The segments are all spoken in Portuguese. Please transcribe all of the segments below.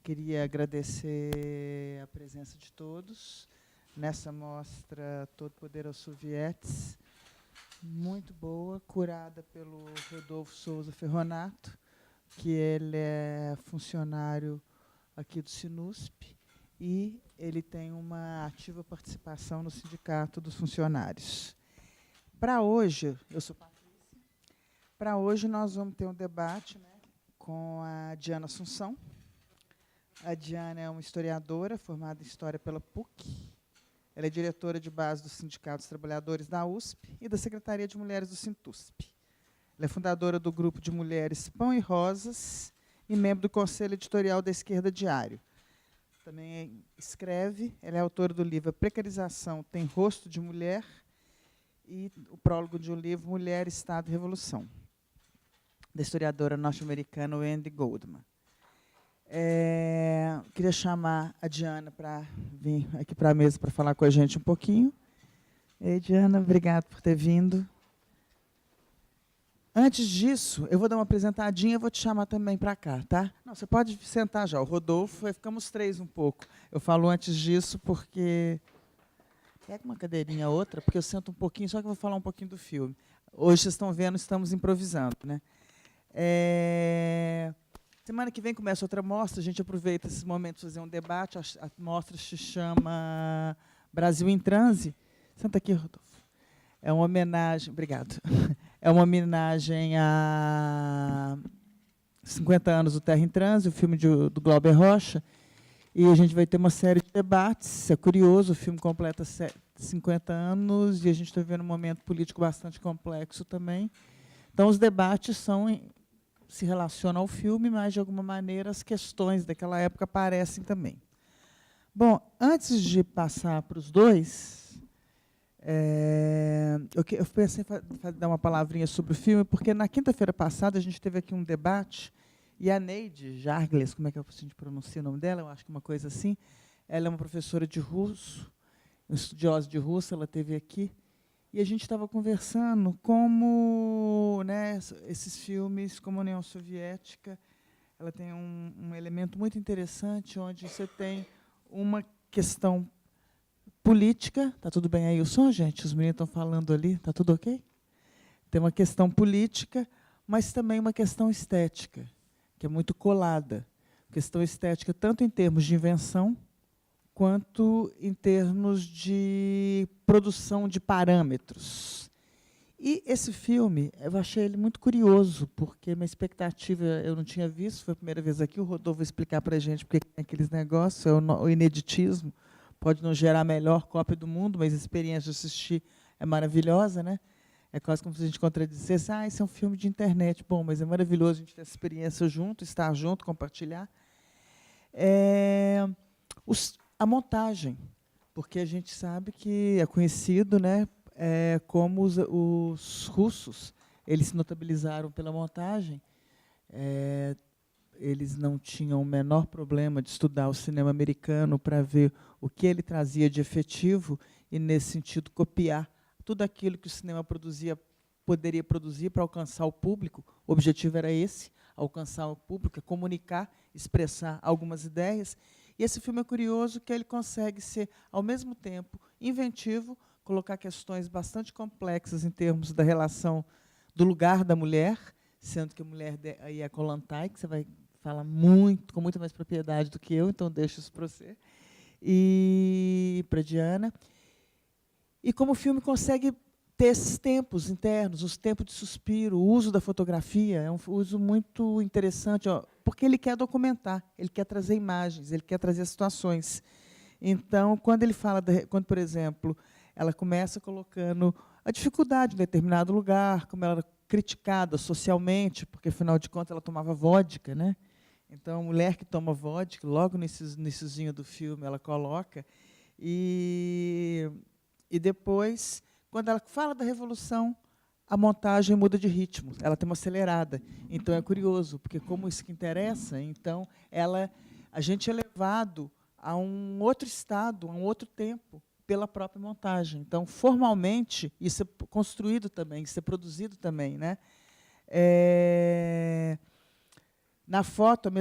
Queria agradecer a presença de todos nessa mostra Todo Poder aos Sovietes, muito boa, curada pelo Rodolfo Souza Ferronato, que ele é funcionário aqui do Sinusp e ele tem uma ativa participação no Sindicato dos Funcionários. Para hoje, eu sou Patrícia, para hoje nós vamos ter um debate, né, com a Diana Assunção. A Diana é uma historiadora formada em História pela PUC. Ela é diretora de base do Sindicato dos Trabalhadores da USP e da Secretaria de Mulheres do Sintusp. Ela é fundadora do grupo de mulheres Pão e Rosas e membro do Conselho Editorial da Esquerda Diário. Também escreve, ela é autora do livro A Precarização Tem Rosto de Mulher e o prólogo de um livro Mulher, Estado e Revolução, da historiadora norte-americana Wendy Goldman. Queria chamar a Diana para vir aqui para a mesa para falar com a gente um pouquinho. Ei, Diana, obrigado por ter vindo. Antes disso, eu vou dar uma apresentadinha e vou te chamar também para cá, tá? Não, você pode sentar já. O Rodolfo, ficamos três um pouco. Eu falo antes disso porque... Pega uma cadeirinha outra, porque eu sento um pouquinho, só que eu vou falar um pouquinho do filme. Hoje, vocês estão vendo, estamos improvisando, né? Semana que vem começa outra mostra, a gente aproveita esses momentos para fazer um debate. A mostra se chama Brasil em Transe. Senta aqui, Rodolfo. É uma homenagem... Obrigado. É uma homenagem a 50 anos do Terra em Transe, o filme do Glauber Rocha. E a gente vai ter uma série de debates. É curioso, o filme completa 50 anos e a gente está vivendo um momento político bastante complexo também. Então, os debates se relacionam ao filme, mas, de alguma maneira, as questões daquela época aparecem também. Bom, antes de passar para os dois, eu pensei em dar uma palavrinha sobre o filme, porque, na quinta-feira passada, a gente teve aqui um debate, e a Neide Jargles, como é que a gente pronuncia o nome dela? Eu acho que é uma coisa assim. Ela é uma professora de russo, uma estudiosa de russo, ela esteve aqui, e a gente estava conversando como, né, esses filmes, como a União Soviética, ela tem um elemento muito interessante, onde você tem uma questão política. Está tudo bem aí o som, gente? Os meninos estão falando ali, está tudo ok? Tem uma questão política, mas também uma questão estética, que é muito colada. Questão estética tanto em termos de invenção, quanto em termos de produção de parâmetros. E esse filme, eu achei ele muito curioso, porque minha expectativa eu não tinha visto, foi a primeira vez aqui, o Rodolfo vai explicar para a gente porque tem aqueles negócios, o ineditismo, pode não gerar a melhor cópia do mundo, mas a experiência de assistir é maravilhosa, né? É quase como se a gente contradissesse, isso é um filme de internet. Bom, mas é maravilhoso a gente ter essa experiência junto, estar junto, compartilhar. A montagem, porque a gente sabe que é conhecido, né, como os russos, eles se notabilizaram pela montagem. Eles não tinham o menor problema de estudar o cinema americano para ver o que ele trazia de efetivo e, nesse sentido, copiar tudo aquilo que o cinema poderia produzir para alcançar o público. O objetivo era esse, alcançar o público, comunicar, expressar algumas ideias. E esse filme é curioso que ele consegue ser, ao mesmo tempo, inventivo, colocar questões bastante complexas em termos da relação do lugar da mulher, sendo que a mulher aí é Kollontai, que você vai falar com muita mais propriedade do que eu, então deixo isso para você, e para a Diana. E como o filme consegue ter esses tempos internos, os tempos de suspiro, o uso da fotografia, é um uso muito interessante, porque ele quer documentar, ele quer trazer imagens, ele quer trazer situações. Então, quando ele fala, quando, por exemplo, ela começa colocando a dificuldade em determinado lugar, como ela era criticada socialmente, porque, afinal de contas, ela tomava vodka, né? Então, a mulher que toma vodka, logo no iniciozinho do filme, ela coloca. E depois, quando ela fala da Revolução, a montagem muda de ritmo, ela tem uma acelerada. Então, é curioso, porque, como isso que interessa, então, a gente é levado a um outro estado, a um outro tempo, pela própria montagem. Então, formalmente, isso é construído também, isso é produzido também, né? Na foto,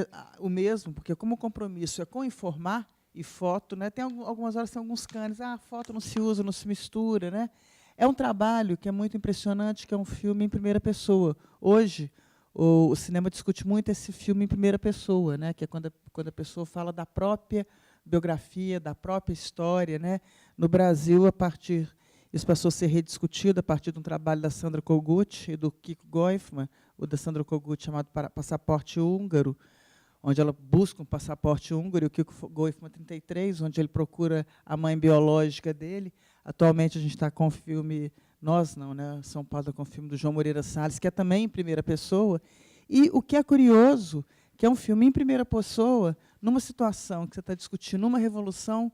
o mesmo, porque como o compromisso é com informar e foto, né, tem algumas horas tem alguns canes, foto não se usa, não se mistura, né? É um trabalho que é muito impressionante, que é um filme em primeira pessoa. Hoje, o cinema discute muito esse filme em primeira pessoa, né, que é quando a pessoa fala da própria biografia, da própria história, né? No Brasil, isso passou a ser rediscutido a partir de um trabalho da Sandra Kogut e do Kiko Goifman, o da Sandra Kogut chamado Passaporte Húngaro, onde ela busca um passaporte húngaro, e o Kiko Goifman 33, onde ele procura a mãe biológica dele. Atualmente a gente está com o filme, nós não, né? São Paulo está com o filme do João Moreira Salles, que é também em primeira pessoa. E o que é curioso, que é um filme em primeira pessoa, numa situação que você está discutindo, uma revolução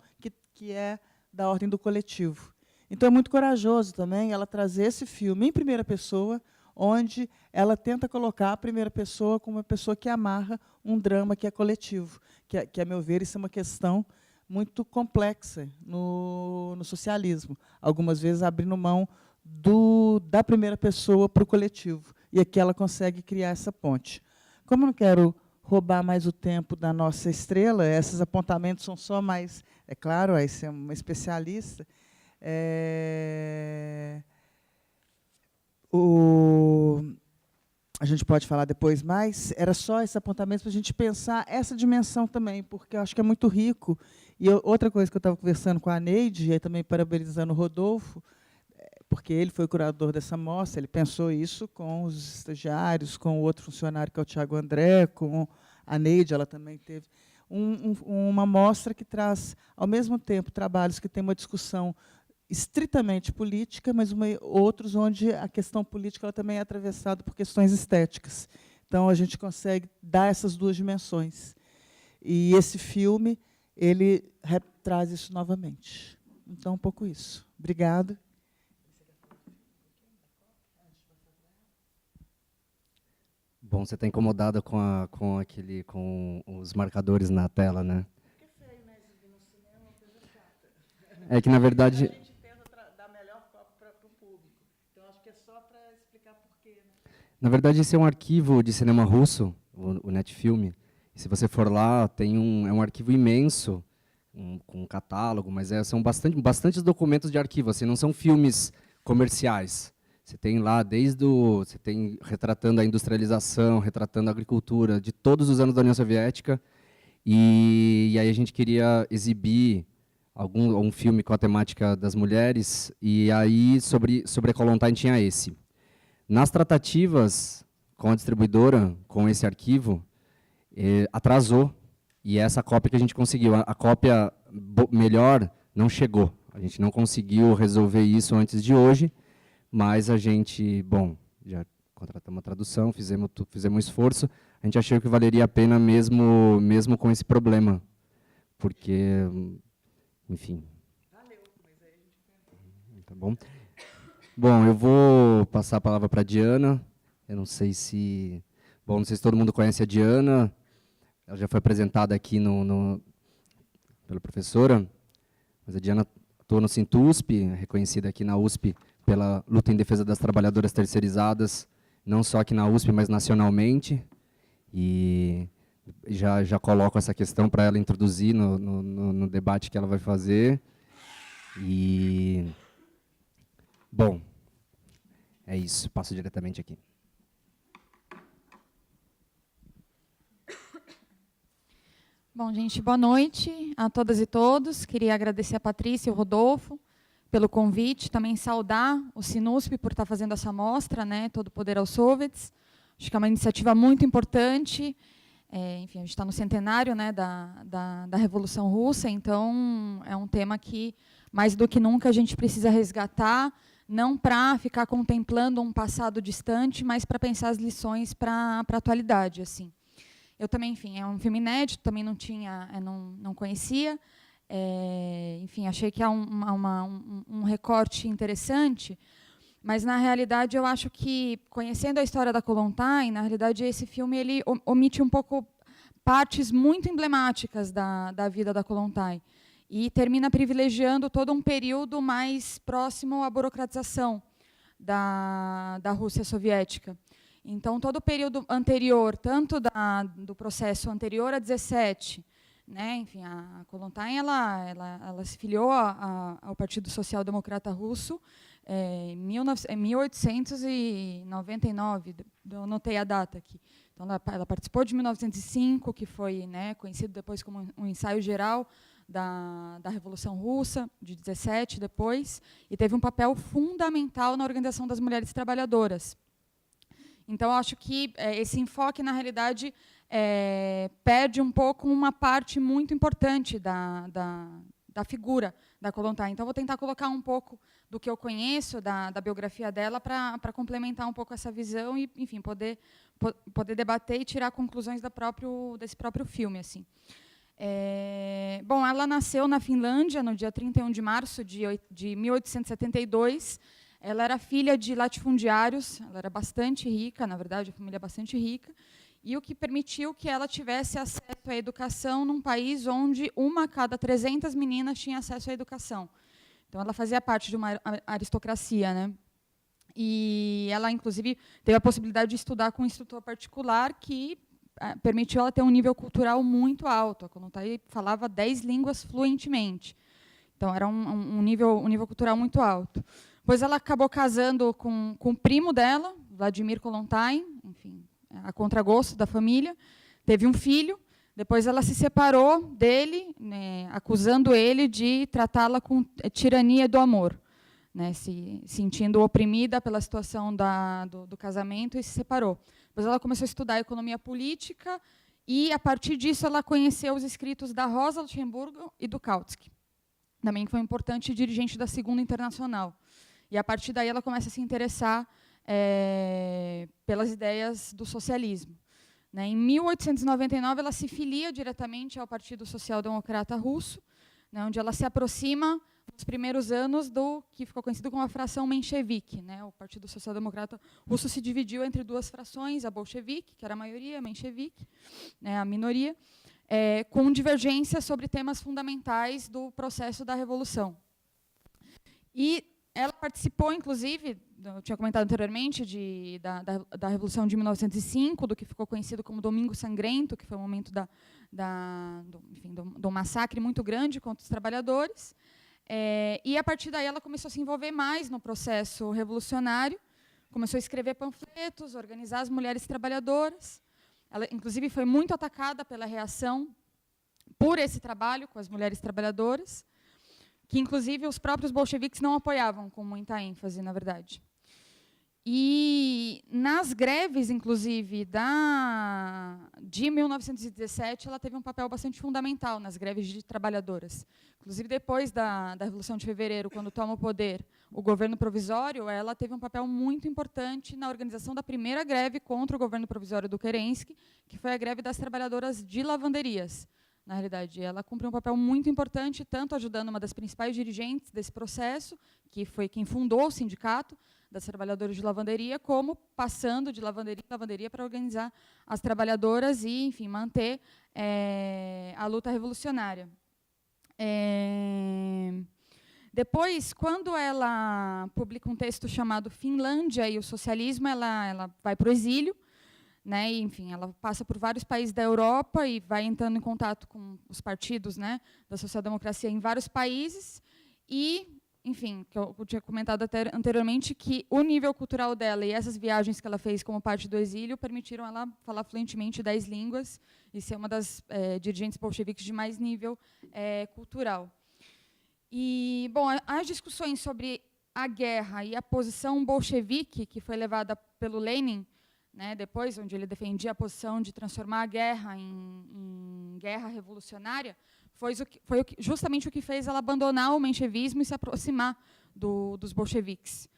que é da ordem do coletivo. Então, é muito corajoso também ela trazer esse filme em primeira pessoa, onde ela tenta colocar a primeira pessoa como uma pessoa que amarra um drama que é coletivo, que a meu ver, isso é uma questão muito complexa no socialismo. Algumas vezes abrindo mão da primeira pessoa para o coletivo. E aqui ela consegue criar essa ponte. Como eu não quero roubar mais o tempo da nossa estrela, esses apontamentos são só mais... É claro, aí você é uma especialista. A gente pode falar depois mais, era só esse apontamento para a gente pensar essa dimensão também, porque eu acho que é muito rico. E outra coisa que eu estava conversando com a Neide, e aí também parabenizando o Rodolfo, porque ele foi o curador dessa mostra, ele pensou isso com os estagiários, com o outro funcionário, que é o Tiago André, com a Neide, ela também teve uma mostra que traz, ao mesmo tempo, trabalhos que têm uma discussão estritamente política, mas outros onde a questão política ela também é atravessada por questões estéticas. Então, a gente consegue dar essas duas dimensões. E esse filme, ele traz isso novamente. Então, um pouco isso. Obrigada. Bom, você está incomodada com os marcadores na tela, né? Que feio, né? No cinema, uma coisa chata. É que, na verdade... A gente tenta dar melhor copo para o público. Então, acho que é só para explicar por quê, né? Na verdade, esse é um arquivo de cinema russo, o Netfilm. E se você for lá, é um arquivo imenso, com um catálogo, mas são bastantes documentos de arquivo, assim, não são filmes comerciais. Você tem lá você tem retratando a industrialização, retratando a agricultura de todos os anos da União Soviética, e aí a gente queria exibir um filme com a temática das mulheres, e aí sobre a Kollontai tinha esse. Nas tratativas com a distribuidora, com esse arquivo, atrasou, e essa cópia que a gente conseguiu. A cópia melhor não chegou, a gente não conseguiu resolver isso antes de hoje, mas a gente, já contratamos a tradução, fizemos um esforço, a gente achou que valeria a pena mesmo com esse problema, porque, enfim. Valeu, mas aí a gente... Tá bom? Bom, eu vou passar a palavra para a Diana, eu não sei se todo mundo conhece a Diana, ela já foi apresentada aqui pela professora, mas a Diana atua no Sintusp, reconhecida aqui na USP, pela luta em defesa das trabalhadoras terceirizadas, não só aqui na USP, mas nacionalmente. E já coloco essa questão para ela introduzir no debate que ela vai fazer. E, bom, é isso, passo diretamente aqui. Bom, gente, boa noite a todas e todos. Queria agradecer a Patrícia e o Rodolfo pelo convite, também saudar o Sinusp por estar fazendo essa mostra, né, Todo Poder aos Soviets. Acho que é uma iniciativa muito importante. Enfim, a gente está no centenário, né, da Revolução Russa, então é um tema que, mais do que nunca, a gente precisa resgatar, não para ficar contemplando um passado distante, mas para pensar as lições para a atualidade. Assim. Eu também, enfim, é um filme inédito, também não conhecia. Enfim, achei que há um recorte interessante, mas, na realidade, eu acho que, conhecendo a história da Kollontai, na realidade, esse filme ele omite um pouco partes muito emblemáticas da vida da Kollontai e termina privilegiando todo um período mais próximo à burocratização da Rússia soviética. Então, todo o período anterior, tanto do processo anterior a 17, né, enfim, a Kollontai ela se filiou ao Partido Social Democrata Russo em 1899, eu anotei a data aqui. Então, ela participou de 1905, que foi, né, conhecido depois como um ensaio geral da Revolução Russa, de 17 depois, e teve um papel fundamental na organização das mulheres trabalhadoras. Então, eu acho que esse enfoque, na realidade, perde um pouco uma parte muito importante da figura da Kollontai. Então, vou tentar colocar um pouco do que eu conheço da biografia dela para complementar um pouco essa visão e, enfim, poder debater e tirar conclusões desse próprio filme. Assim. Bom, ela nasceu na Finlândia no dia 31 de março de 1872. Ela era filha de latifundiários, ela era bastante rica, na verdade, a família é bastante rica, e o que permitiu que ela tivesse acesso à educação num país onde 1 a cada 300 meninas tinha acesso à educação. Então, ela fazia parte de uma aristocracia, né? E ela, inclusive, teve a possibilidade de estudar com um instrutor particular que permitiu ela ter um nível cultural muito alto. A Kollontai falava 10 línguas fluentemente. Então, era um nível cultural muito alto. Depois ela acabou casando com o primo dela, Vladimir Kollontai, enfim, a contragosto da família. Teve um filho. Depois ela se separou dele, né, acusando ele de tratá-la com tirania do amor, né, se sentindo oprimida pela situação do casamento, e se separou. Depois ela começou a estudar economia política e, a partir disso, ela conheceu os escritos da Rosa Luxemburgo e do Kautsky, também foi um importante dirigente da Segunda Internacional. E, a partir daí, ela começa a se interessar pelas ideias do socialismo. Né, em 1899, ela se filia diretamente ao Partido Social Democrata Russo, né, onde ela se aproxima, nos primeiros anos, do que ficou conhecido como a fração menchevique. Né, o Partido Social Democrata Russo se dividiu entre duas frações, a bolchevique, que era a maioria, a menchevique, né, a minoria, com divergências sobre temas fundamentais do processo da Revolução. E ela participou, inclusive, eu tinha comentado anteriormente, da Revolução de 1905, do que ficou conhecido como Domingo Sangrento, que foi o momento do massacre muito grande contra os trabalhadores. E, a partir daí, ela começou a se envolver mais no processo revolucionário, começou a escrever panfletos, organizar as mulheres trabalhadoras. Ela, inclusive, foi muito atacada pela reação por esse trabalho com as mulheres trabalhadoras, que, inclusive, os próprios bolcheviques não apoiavam com muita ênfase, na verdade. E, nas greves, inclusive, de 1917, ela teve um papel bastante fundamental nas greves de trabalhadoras. Inclusive, depois da Revolução de Fevereiro, quando toma o poder o governo provisório, ela teve um papel muito importante na organização da primeira greve contra o governo provisório do Kerensky, que foi a greve das trabalhadoras de lavanderias. Na realidade, ela cumpriu um papel muito importante, tanto ajudando uma das principais dirigentes desse processo, que foi quem fundou o sindicato das trabalhadoras de lavanderia, como passando de lavanderia em lavanderia para organizar as trabalhadoras e, enfim, manter a luta revolucionária. Depois, quando ela publica um texto chamado Finlândia e o Socialismo, ela vai para o exílio. Né, e, enfim, ela passa por vários países da Europa e vai entrando em contato com os partidos, né, da social-democracia em vários países. E, enfim, que eu tinha comentado até anteriormente, que o nível cultural dela e essas viagens que ela fez como parte do exílio permitiram ela falar fluentemente 10 línguas e ser uma das dirigentes bolcheviques de mais nível cultural. E, bom, as discussões sobre a guerra e a posição bolchevique, que foi levada pelo Lenin, né, depois, onde ele defendia a posição de transformar a guerra em guerra revolucionária, foi justamente o que fez ela abandonar o menchevismo e se aproximar dos bolcheviques.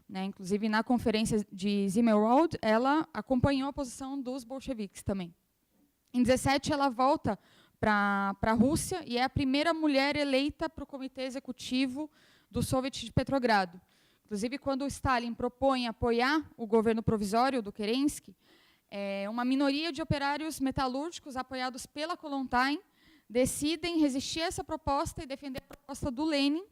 Né, inclusive, na conferência de Zimmerwald, ela acompanhou a posição dos bolcheviques também. Em 17, ela volta para a Rússia e é a primeira mulher eleita para o comitê executivo do Soviet de Petrogrado. Inclusive, quando o Stalin propõe apoiar o governo provisório do Kerensky, uma minoria de operários metalúrgicos, apoiados pela Kollontai, decidem resistir a essa proposta e defender a proposta do Lenin,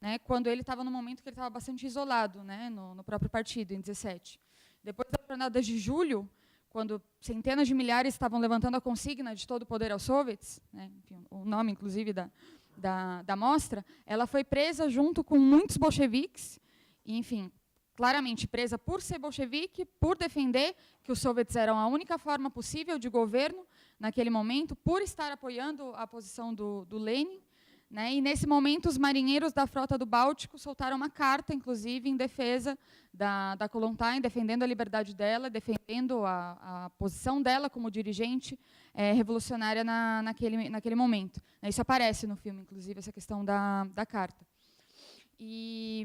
né, quando ele estava no momento que ele estava bastante isolado, né, no próprio partido, em 17. Depois das jornadas de julho, quando centenas de milhares estavam levantando a consigna de todo o poder aos soviets, né, enfim, o nome, inclusive, da mostra, ela foi presa junto com muitos bolcheviques, e, enfim, claramente presa por ser bolchevique, por defender que os soviets eram a única forma possível de governo naquele momento, por estar apoiando a posição do Lenin, né, e, nesse momento, os marinheiros da frota do Báltico soltaram uma carta, inclusive, em defesa da Kollontai, defendendo a liberdade dela, defendendo a posição dela como dirigente revolucionária naquele momento. Isso aparece no filme, inclusive, essa questão da carta. E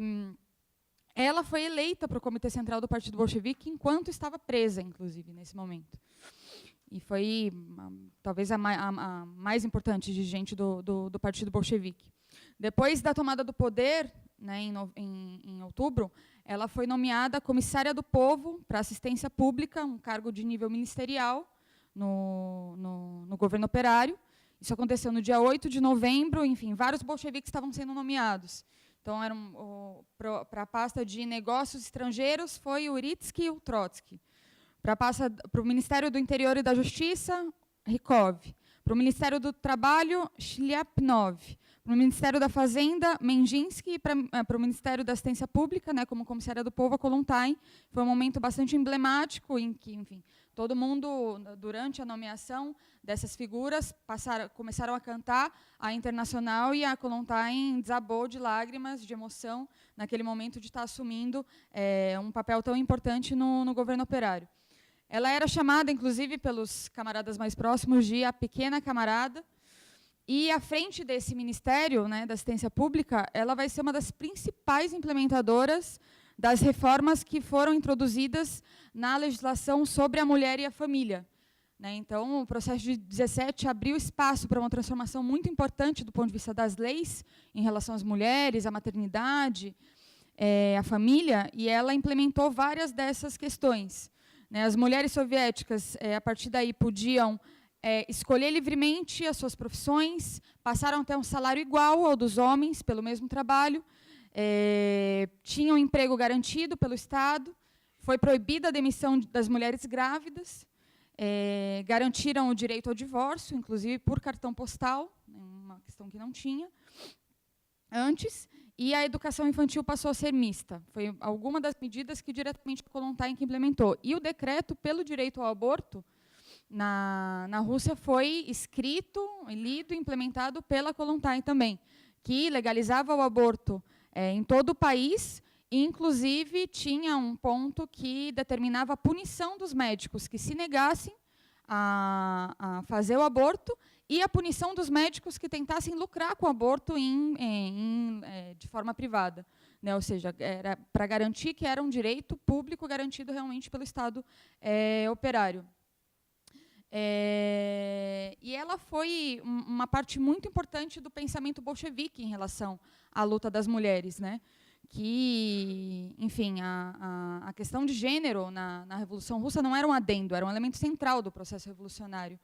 ela foi eleita para o Comitê Central do Partido Bolchevique enquanto estava presa, inclusive, nesse momento. E foi talvez a mais importante dirigente do Partido Bolchevique. Depois da tomada do poder, né, em outubro, ela foi nomeada comissária do povo para assistência pública, um cargo de nível ministerial no governo operário. Isso aconteceu no dia 8 de novembro, enfim, vários bolcheviques estavam sendo nomeados. Então, para a pasta de negócios estrangeiros, foi o Uritsky e o Trotsky. Para o Ministério do Interior e da Justiça, Rykov. Para o Ministério do Trabalho, Shliapnov. Para o Ministério da Fazenda, Menginsky. E para o Ministério da Assistência Pública, né, como comissária do povo, a Kollontai. Foi um momento bastante emblemático em que, enfim, todo mundo, durante a nomeação dessas figuras, começaram a cantar a Internacional, e a Kollontai desabou de lágrimas, de emoção, naquele momento de estar assumindo um papel tão importante no governo operário. Ela era chamada, inclusive, pelos camaradas mais próximos de a pequena camarada, e, à frente desse Ministério, né, da Assistência Pública, ela vai ser uma das principais implementadoras das reformas que foram introduzidas na legislação sobre a mulher e a família. Né? Então, o processo de 17 abriu espaço para uma transformação muito importante do ponto de vista das leis em relação às mulheres, à maternidade, à família, e ela implementou várias dessas questões. Né? As mulheres soviéticas, a partir daí, podiam escolher livremente as suas profissões, passaram a ter um salário igual ao dos homens pelo mesmo trabalho, tinham emprego garantido pelo Estado, foi proibida a demissão das mulheres grávidas, garantiram o direito ao divórcio, inclusive por cartão postal, uma questão que não tinha antes, e a educação infantil passou a ser mista. Foi alguma das medidas que diretamente a Kollontai implementou. E o decreto pelo direito ao aborto na Rússia foi escrito, lido e implementado pela Kollontai também, que legalizava o aborto em todo o país, e, inclusive, tinha um ponto que determinava a punição dos médicos que se negassem a fazer o aborto, e a punição dos médicos que tentassem lucrar com o aborto de forma privada. Né? Ou seja, era para garantir que era um direito público garantido realmente pelo Estado operário. E ela foi uma parte muito importante do pensamento bolchevique em relação à luta das mulheres, né? Que, enfim, a questão de gênero na Revolução Russa não era um adendo, era um elemento central do processo revolucionário.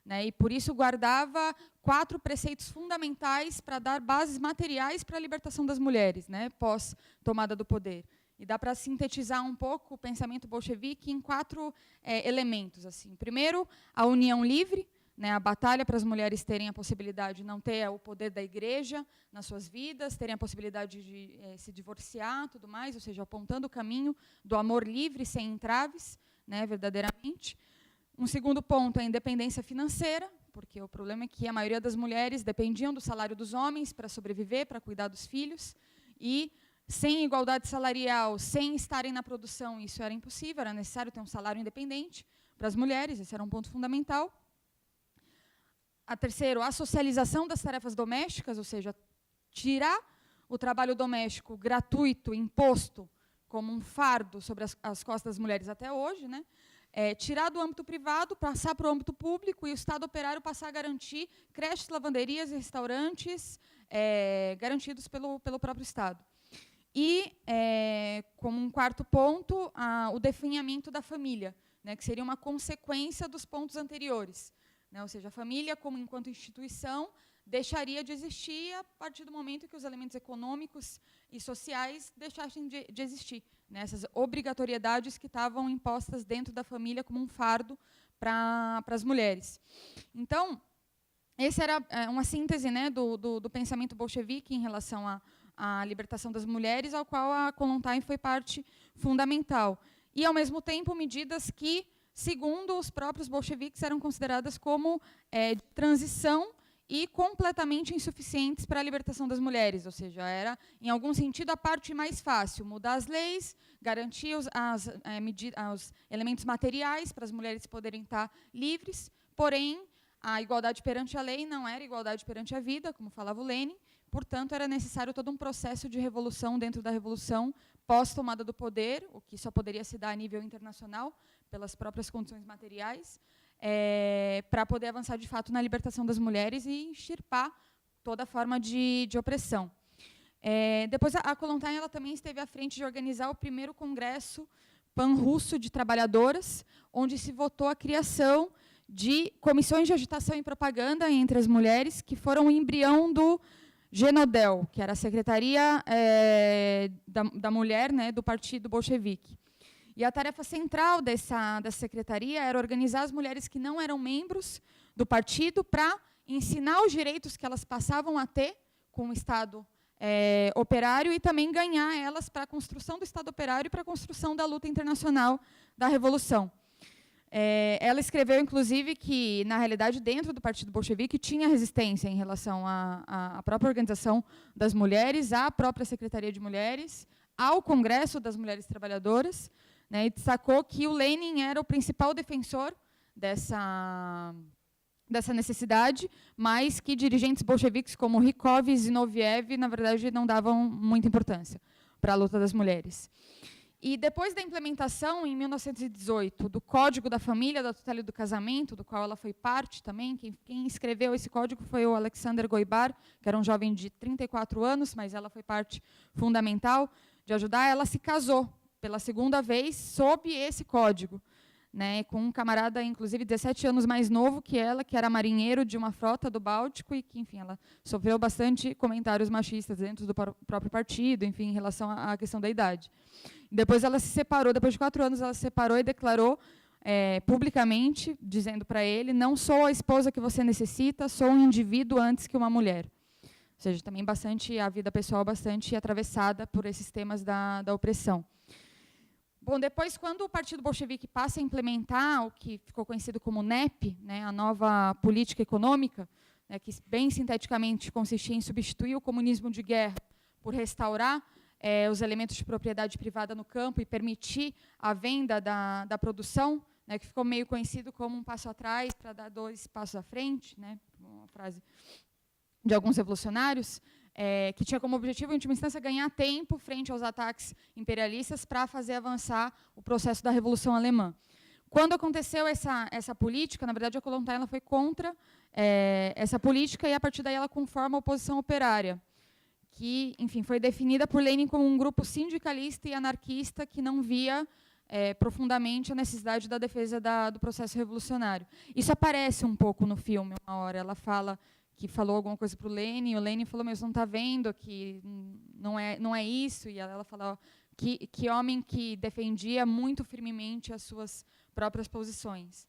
Né? E, por isso, guardava 4 preceitos fundamentais para dar bases materiais para a libertação das mulheres, né? Pós tomada do poder. E dá para sintetizar um pouco o pensamento bolchevique em 4 elementos. Assim. Primeiro, a união livre, né, a batalha para as mulheres terem a possibilidade de não ter o poder da igreja nas suas vidas, terem a possibilidade de se divorciar, tudo mais, ou seja, apontando o caminho do amor livre, sem entraves, né, verdadeiramente. Um segundo ponto é a independência financeira, porque o problema é que a maioria das mulheres dependiam do salário dos homens para sobreviver, para cuidar dos filhos, e sem igualdade salarial, sem estarem na produção, isso era impossível, era necessário ter um salário independente para as mulheres, esse era um ponto fundamental. Terceiro, a socialização das tarefas domésticas, ou seja, tirar o trabalho doméstico gratuito, imposto, como um fardo sobre as costas das mulheres até hoje, né? Tirar do âmbito privado, passar para o âmbito público, e o Estado operário passar a garantir creches, lavanderias e restaurantes garantidos pelo próprio Estado. E, como um quarto ponto, o definhamento da família, né, que seria uma consequência dos pontos anteriores. Né, ou seja, a família, como enquanto instituição, deixaria de existir a partir do momento que os elementos econômicos e sociais deixassem de existir. né, essas obrigatoriedades que estavam impostas dentro da família como um fardo para as mulheres. Então, essa era uma síntese, né, do pensamento bolchevique em relação à libertação das mulheres, ao qual a Kollontai foi parte fundamental. E, ao mesmo tempo, medidas que, segundo os próprios bolcheviques, eram consideradas como de transição e completamente insuficientes para a libertação das mulheres, ou seja, era, em algum sentido, a parte mais fácil, mudar as leis, garantir os elementos materiais para as mulheres poderem estar livres, porém, a igualdade perante a lei não era igualdade perante a vida, como falava o Lenin, portanto, era necessário todo um processo de revolução dentro da revolução pós-tomada do poder, o que só poderia se dar a nível internacional, pelas próprias condições materiais, para poder avançar, de fato, na libertação das mulheres e extirpar toda forma de opressão. Depois, a Kollontai ela também esteve à frente de organizar o primeiro congresso pan-russo de trabalhadoras, onde se votou a criação de comissões de agitação e propaganda entre as mulheres, que foram o embrião do Genodel, que era a secretaria da mulher, né, do Partido Bolchevique. E a tarefa central dessa secretaria era organizar as mulheres que não eram membros do partido para ensinar os direitos que elas passavam a ter com o Estado operário e também ganhar elas para a construção do Estado operário e para a construção da luta internacional da Revolução. Ela escreveu, inclusive, que, na realidade, dentro do Partido Bolchevique, tinha resistência em relação à própria organização das mulheres, à própria Secretaria de Mulheres, ao Congresso das Mulheres Trabalhadoras, né, e destacou que o Lenin era o principal defensor dessa necessidade, mas que dirigentes bolcheviques como Rykov e Zinoviev, na verdade, não davam muita importância para a luta das mulheres. E depois da implementação, em 1918, do Código da Família, da Tutela e do Casamento, do qual ela foi parte também, quem escreveu esse código foi o Alexander Goibar, que era um jovem de 34 anos, mas ela foi parte fundamental de ajudar. Ela se casou pela segunda vez sob esse código, né, com um camarada, inclusive, 17 anos mais novo que ela, que era marinheiro de uma frota do Báltico e que, enfim, ela sofreu bastante comentários machistas dentro do próprio partido, enfim, em relação à questão da idade. Depois ela se separou, depois de 4 anos, ela se separou e declarou publicamente, dizendo para ele: não sou a esposa que você necessita, sou um indivíduo antes que uma mulher. Ou seja, também bastante, a vida pessoal bastante atravessada por esses temas da opressão. Bom, depois, quando o Partido Bolchevique passa a implementar o que ficou conhecido como NEP, né, a nova política econômica, né, que, bem sinteticamente, consistia em substituir o comunismo de guerra por restaurar os elementos de propriedade privada no campo e permitir a venda da produção, né, que ficou meio conhecido como um passo atrás para dar 2 passos à frente, né, uma frase de alguns revolucionários, que tinha como objetivo, em última instância, ganhar tempo frente aos ataques imperialistas para fazer avançar o processo da Revolução Alemã. Quando aconteceu essa política, na verdade, a Kollontai ela foi contra essa política e, a partir daí, ela conforma a oposição operária, que, enfim, foi definida por Lenin como um grupo sindicalista e anarquista que não via profundamente a necessidade da defesa do processo revolucionário. Isso aparece um pouco no filme, uma hora. Ela fala que falou alguma coisa para o Lenin falou: mas você não está vendo que não é isso? E ela falou que homem que defendia muito firmemente as suas próprias posições.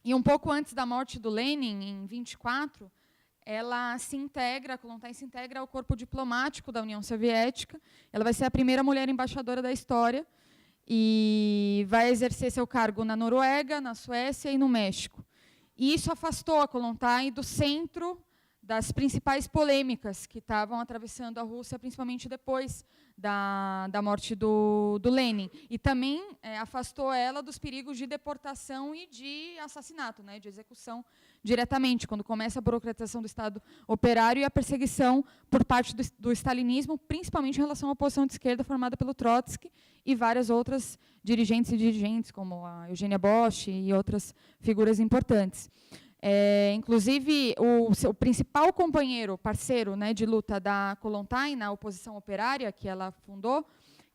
E um pouco antes da morte do Lenin, em 24, ela se integra, a Kollontai se integra ao corpo diplomático da União Soviética. Ela vai ser a primeira mulher embaixadora da história e vai exercer seu cargo na Noruega, na Suécia e no México. E isso afastou a Kollontai do centro das principais polêmicas que estavam atravessando a Rússia, principalmente depois da morte do Lenin. E também afastou ela dos perigos de deportação e de assassinato, né, de execução diretamente, quando começa a burocratização do Estado operário e a perseguição por parte do stalinismo, principalmente em relação à oposição de esquerda formada pelo Trotsky e várias outras dirigentes, como a Eugênia Bosch e outras figuras importantes. Inclusive, o seu principal companheiro, parceiro, né, de luta da Kollontai na oposição operária que ela fundou,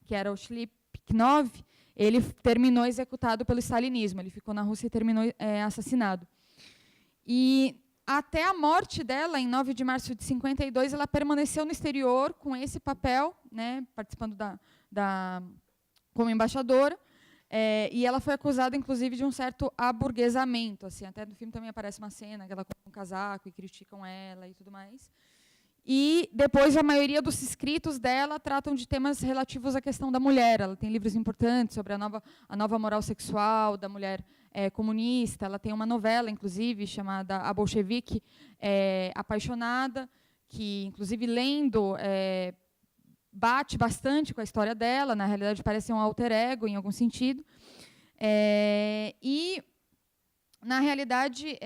que era o Shlipknov, ele terminou executado pelo stalinismo. Ele ficou na Rússia e terminou assassinado. E até a morte dela, em 9 de março de 52, ela permaneceu no exterior com esse papel, né, participando como embaixadora, e ela foi acusada, inclusive, de um certo aburguesamento. Assim, até no filme também aparece uma cena que ela com um casaco e criticam ela e tudo mais. E depois a maioria dos escritos dela tratam de temas relativos à questão da mulher. Ela tem livros importantes sobre a nova moral sexual da mulher comunista. Ela tem uma novela, inclusive, chamada A Bolchevique Apaixonada, que, inclusive, lendo, bate bastante com a história dela. Na realidade, parece um alter ego, em algum sentido. E, na realidade,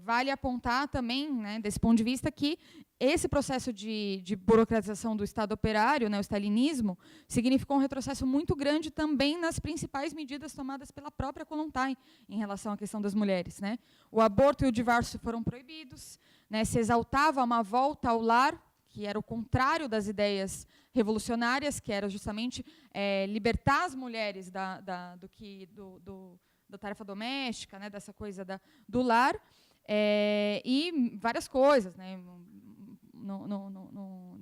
vale apontar também, né, desse ponto de vista, que esse processo de burocratização do Estado operário, né, o stalinismo, significou um retrocesso muito grande também nas principais medidas tomadas pela própria Kollontai em relação à questão das mulheres, né? O aborto e o divórcio foram proibidos, né, se exaltava uma volta ao lar, que era o contrário das ideias revolucionárias, que era justamente libertar as mulheres da tarefa doméstica, né, dessa coisa do lar, e várias coisas, né?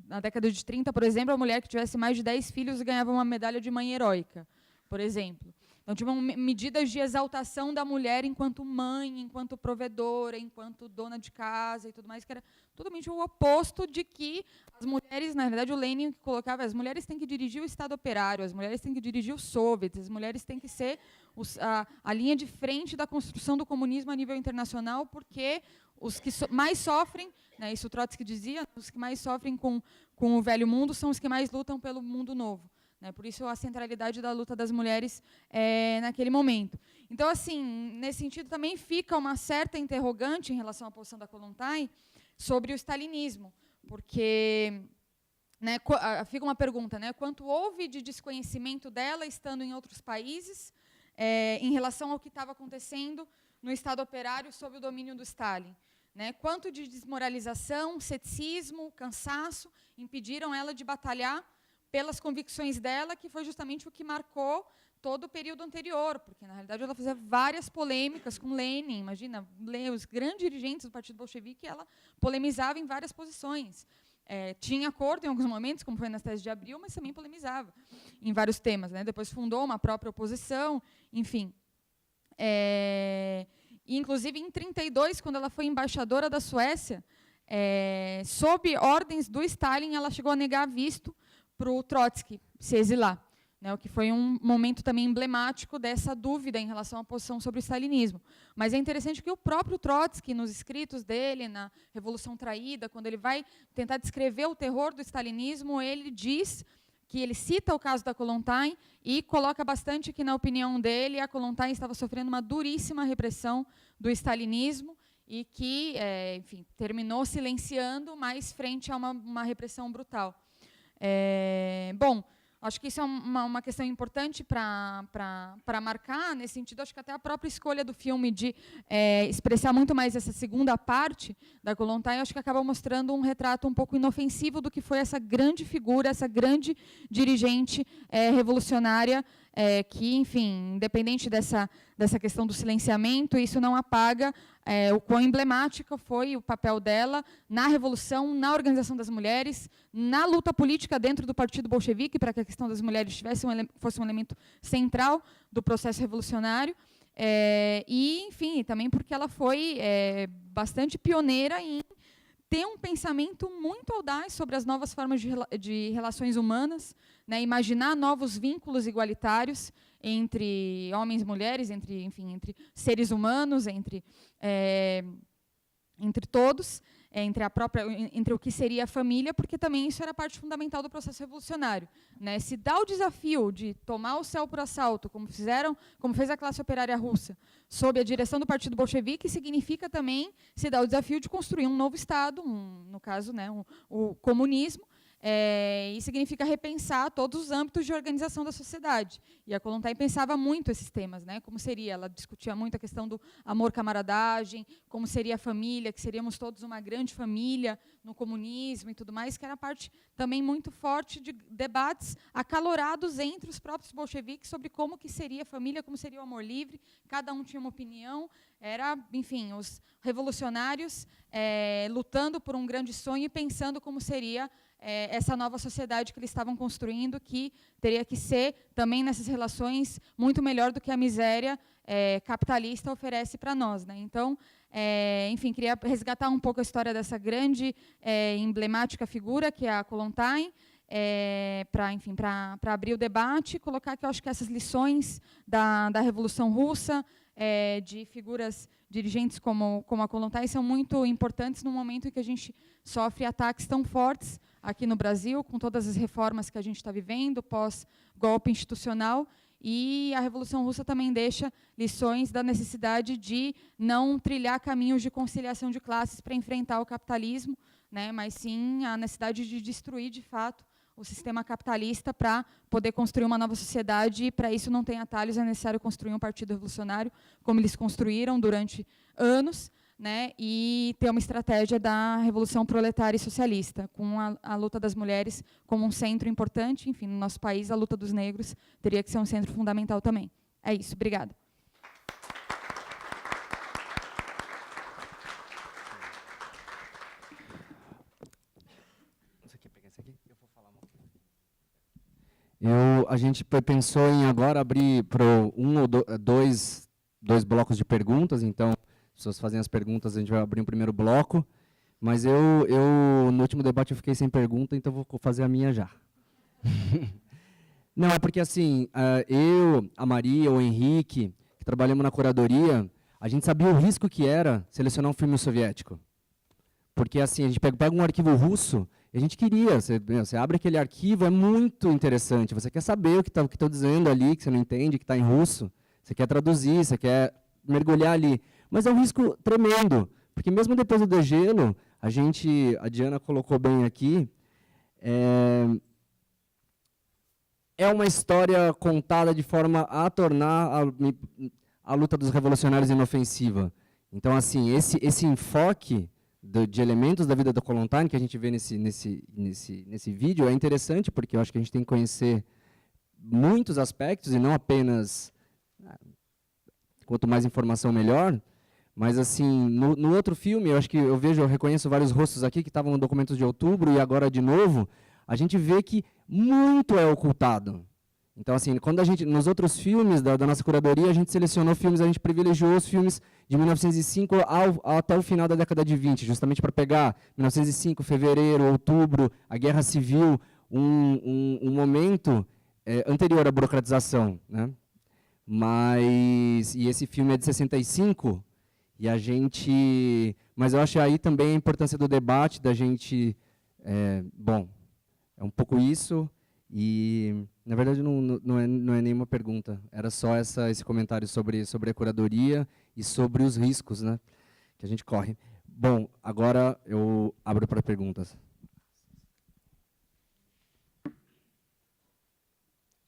Na década de 30, por exemplo, a mulher que tivesse mais de 10 filhos ganhava uma medalha de mãe heróica, por exemplo. Então, tinham medidas de exaltação da mulher enquanto mãe, enquanto provedora, enquanto dona de casa e tudo mais, que era totalmente o oposto de que as mulheres, na verdade, o Lenin que colocava, as mulheres têm que dirigir o Estado operário, as mulheres têm que dirigir os soviets, as mulheres têm que ser a linha de frente da construção do comunismo a nível internacional, porque os que mais sofrem, né, isso Trotsky dizia, os que mais sofrem com o velho mundo são os que mais lutam pelo mundo novo. Né, por isso, a centralidade da luta das mulheres naquele momento. Então, assim, nesse sentido, também fica uma certa interrogante em relação à posição da Kollontai sobre o stalinismo, porque, né, fica uma pergunta, né, quanto houve de desconhecimento dela estando em outros países em relação ao que estava acontecendo no Estado operário sob o domínio do Stalin. Né, quanto de desmoralização, ceticismo, cansaço impediram ela de batalhar pelas convicções dela, que foi justamente o que marcou todo o período anterior, porque, na realidade, ela fazia várias polêmicas com Lenin. Imagina, os grandes dirigentes do Partido Bolchevique, ela polemizava em várias posições. Tinha acordo em alguns momentos, como foi nas teses de Abril, mas também polemizava em vários temas. Né? Depois fundou uma própria oposição, enfim. Inclusive, em 1932, quando ela foi embaixadora da Suécia, sob ordens do Stalin, ela chegou a negar visto para o Trotsky se exilar, né, o que foi um momento também emblemático dessa dúvida em relação à posição sobre o stalinismo. Mas é interessante que o próprio Trotsky, nos escritos dele, na Revolução Traída, quando ele vai tentar descrever o terror do stalinismo, ele diz que ele cita o caso da Kollontai e coloca bastante que, na opinião dele, a Kollontai estava sofrendo uma duríssima repressão do stalinismo e que, enfim, terminou silenciando, mas frente a uma repressão brutal. Bom, acho que isso é uma questão importante para marcar, nesse sentido, acho que até a própria escolha do filme de expressar muito mais essa segunda parte da Kollontai, acho que acaba mostrando um retrato um pouco inofensivo do que foi essa grande figura, essa grande dirigente revolucionária, que, enfim, independente dessa questão do silenciamento, isso não apaga o quão emblemática foi o papel dela na revolução, na organização das mulheres, na luta política dentro do Partido Bolchevique, para que a questão das mulheres fosse um elemento central do processo revolucionário, e, enfim, também porque ela foi bastante pioneira em ter um pensamento muito audaz sobre as novas formas de relações humanas, né, imaginar novos vínculos igualitários entre homens e mulheres, entre seres humanos, entre todos, entre o que seria a família, porque também isso era parte fundamental do processo revolucionário. Né? Se dá o desafio de tomar o céu por assalto, como fez a classe operária russa, sob a direção do Partido Bolchevique, significa também se dá o desafio de construir um novo Estado, no caso, né, o comunismo, e significa repensar todos os âmbitos de organização da sociedade. E a Kollontai pensava muito esses temas, né? Como seria? Ela discutia muito a questão do amor-camaradagem, como seria a família, que seríamos todos uma grande família no comunismo e tudo mais, que era parte também muito forte de debates acalorados entre os próprios bolcheviques sobre como que seria a família, como seria o amor livre. Cada um tinha uma opinião. Era, enfim, os revolucionários lutando por um grande sonho e pensando como seria essa nova sociedade que eles estavam construindo, que teria que ser, também nessas relações, muito melhor do que a miséria capitalista oferece para nós, né? Então, enfim, queria resgatar um pouco a história dessa grande, emblemática figura, que é a Kollontai, para abrir o debate, colocar que eu acho que essas lições da Revolução Russa, de figuras dirigentes como a Kollontai, são muito importantes no momento em que a gente sofre ataques tão fortes aqui no Brasil, com todas as reformas que a gente está vivendo, pós-golpe institucional. E a Revolução Russa também deixa lições da necessidade de não trilhar caminhos de conciliação de classes para enfrentar o capitalismo, né, mas sim a necessidade de destruir, de fato, o sistema capitalista para poder construir uma nova sociedade, e para isso não tem atalhos, é necessário construir um partido revolucionário, como eles construíram durante anos, né, e ter uma estratégia da revolução proletária e socialista, com a luta das mulheres como um centro importante. Enfim, no nosso país, a luta dos negros teria que ser um centro fundamental também. É isso, obrigada. A gente pensou em agora abrir para dois blocos de perguntas, então, as pessoas fazem as perguntas, a gente vai abrir um primeiro bloco, mas no último debate eu fiquei sem pergunta, então vou fazer a minha já. Não, é porque assim, eu, a Maria, o Henrique, que trabalhamos na curadoria, a gente sabia o risco que era selecionar um filme soviético. Porque assim, a gente pega um arquivo russo, e a gente queria, você abre aquele arquivo, é muito interessante, você quer saber o que estão dizendo ali, que você não entende, que está em russo, você quer traduzir, você quer mergulhar ali. Mas é um risco tremendo, porque mesmo depois do degelo, a Diana colocou bem aqui, é uma história contada de forma a tornar a luta dos revolucionários inofensiva. Então, assim, esse enfoque de elementos da vida da Kollontai que a gente vê nesse vídeo é interessante, porque eu acho que a gente tem que conhecer muitos aspectos e não apenas quanto mais informação melhor. Mas assim, no outro filme, eu reconheço vários rostos aqui que estavam no Documentos de Outubro e agora de novo, a gente vê que muito é ocultado. Então, assim, nos outros filmes da nossa curadoria, a gente selecionou filmes, a gente privilegiou os filmes de 1905 até o final da década de 20, justamente para pegar 1905, fevereiro, outubro, a Guerra Civil, um momento anterior à burocratização, né? E esse filme é de 65, mas eu acho aí também a importância do debate, da gente, é um pouco isso. E, na verdade, não é nenhuma pergunta, era só esse comentário sobre a curadoria e sobre os riscos, né, que a gente corre. Bom, agora eu abro para perguntas.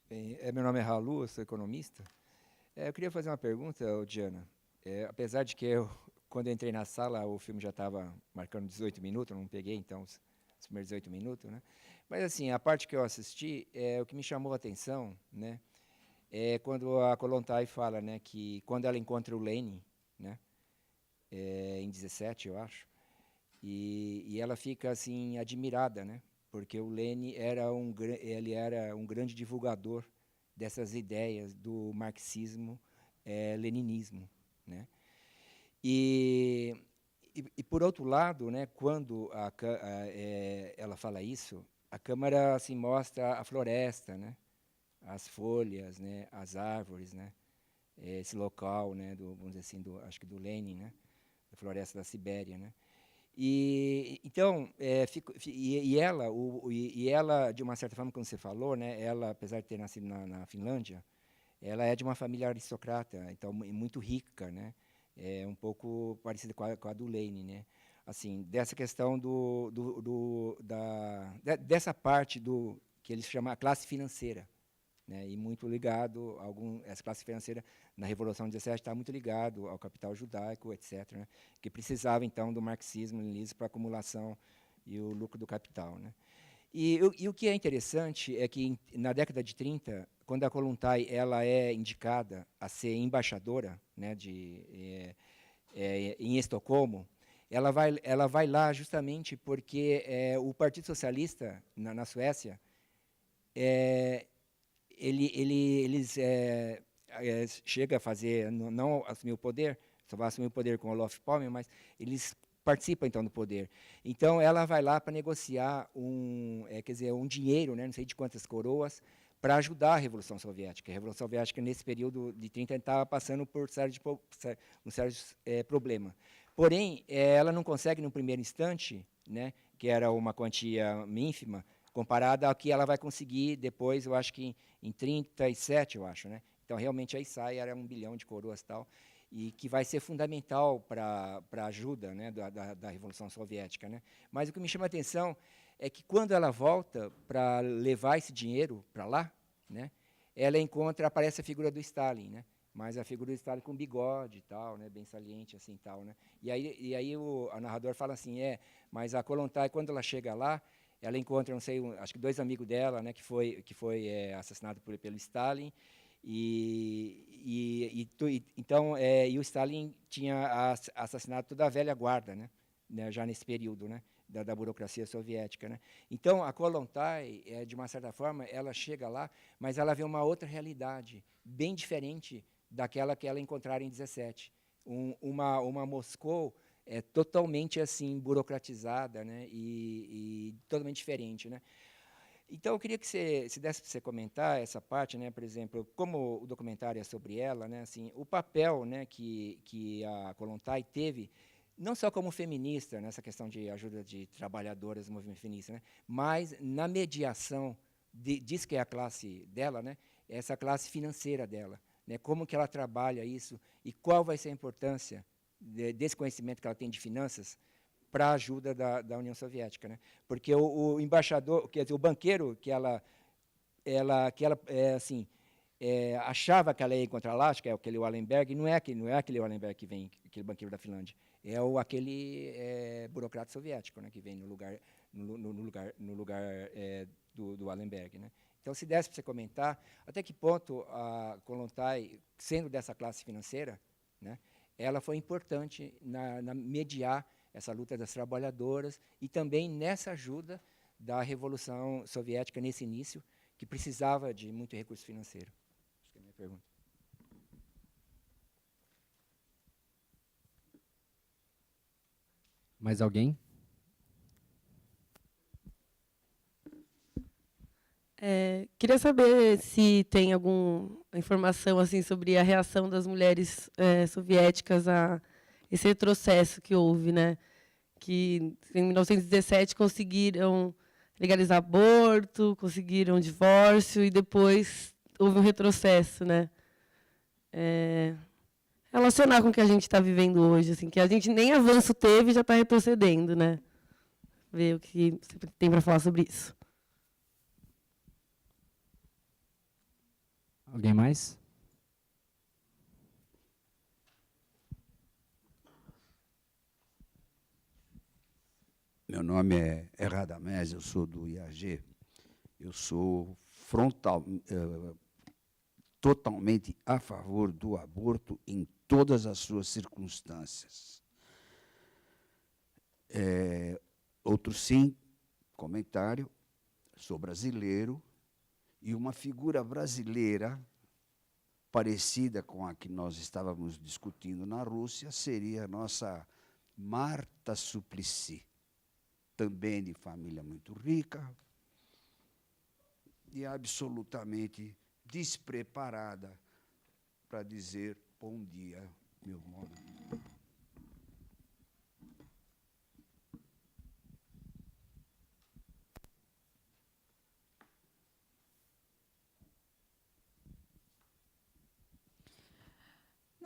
Bem, meu nome é Ralu, eu sou economista. Eu queria fazer uma pergunta, Diana. Apesar de que quando eu entrei na sala, o filme já estava marcando 18 minutos, eu não peguei, então, os primeiros 18 minutos, né? Mas, assim, a parte que eu assisti, o que me chamou a atenção, né, é quando a Kollontai fala, né, que quando ela encontra o Lenin, né, em 17, eu acho, e ela fica, assim, admirada, né, porque o Lenin ele era um grande divulgador dessas ideias do marxismo-leninismo, né. E, por outro lado, né, quando ela fala isso, a câmera assim, mostra a floresta, né, as folhas, né, as árvores, né, esse local, né, vamos dizer assim, acho que do Lenin, né, da floresta da Sibéria, né. E então ela, de uma certa forma, como você falou, né, ela, apesar de ter nascido na Finlândia, ela é de uma família aristocrata, então muito rica, né, um pouco parecida com a do Lenin, né. assim, dessa questão dessa parte que eles chamam a classe financeira, né, e muito ligado essa classe financeira na Revolução de 17 está muito ligado ao capital judaico, etc., né, que precisava então do marxismo-leninismo para a acumulação e o lucro do capital, né. E o que é interessante é que na década de 30, quando a Kollontai ela é indicada a ser embaixadora, né, em Estocolmo, ela vai lá justamente porque o Partido Socialista na Suécia eles chega a fazer, não assumir o poder, só vai assumir o poder com o Olof Palme, mas eles participam então do poder. Então ela vai lá para negociar um dinheiro, né, não sei de quantas coroas, para ajudar a Revolução Soviética. A Revolução Soviética nesse período de 30 estava passando por um sério problema. Porém, ela não consegue no primeiro instante, né, que era uma quantia ínfima, comparada ao que ela vai conseguir depois, eu acho que em 37, eu acho, né? Então, realmente, aí era 1 bilhão de coroas e tal, e que vai ser fundamental para a ajuda, né, da Revolução Soviética, né? Mas o que me chama a atenção é que, quando ela volta para levar esse dinheiro para lá, né, aparece a figura do Stalin, né? Mas a figura do Stalin com bigode e tal, né, bem saliente, assim, tal, né? E aí o narrador fala assim, mas a Kollontai, quando ela chega lá, ela encontra, não sei, acho que 2 amigos dela, né, que foi assassinado pelo Stalin, então o Stalin tinha assassinado toda a velha guarda, né, já nesse período, né, da burocracia soviética, né. Então a Kollontai, de uma certa forma, ela chega lá, mas ela vê uma outra realidade, bem diferente daquela que ela encontrara em 17, uma Moscou totalmente assim burocratizada, né, e totalmente diferente, né. Então eu queria que se desse para você comentar essa parte, né, por exemplo, como o documentário é sobre ela, né, assim, o papel, né, que a Kollontai teve, não só como feminista nessa questão de ajuda de trabalhadoras do movimento feminista, né, mas na mediação diz que é a classe dela, né, essa classe financeira dela, né, como que ela trabalha isso e qual vai ser a importância desse conhecimento que ela tem de finanças para a ajuda da União Soviética, né? Porque o embaixador, quer dizer, o banqueiro que ela achava que ela ia encontrar lá, acho que é aquele Wallenberg, não é aquele Wallenberg que vem, aquele banqueiro da Finlândia, é aquele burocrata soviético, né, que vem no lugar do Wallenberg, né? Então, se desse para você comentar, até que ponto a Kollontai, sendo dessa classe financeira, né, ela foi importante na mediar essa luta das trabalhadoras e também nessa ajuda da Revolução Soviética nesse início, que precisava de muito recurso financeiro. Acho que é a minha pergunta. Mais alguém? Queria saber se tem alguma informação assim sobre a reação das mulheres soviéticas a esse retrocesso que houve, né? Que em 1917 conseguiram legalizar aborto, conseguiram divórcio e depois houve um retrocesso, né? Relacionar com o que a gente está vivendo hoje, assim, que a gente nem avanço teve e já está retrocedendo, né? Ver o que você tem para falar sobre isso. Alguém mais? Meu nome é Radamés, eu sou do IAG. Eu sou totalmente a favor do aborto em todas as suas circunstâncias. Outro sim, comentário, sou brasileiro, e uma figura brasileira parecida com a que nós estávamos discutindo na Rússia seria a nossa Marta Suplicy, também de família muito rica e absolutamente despreparada para dizer bom dia, meu nome.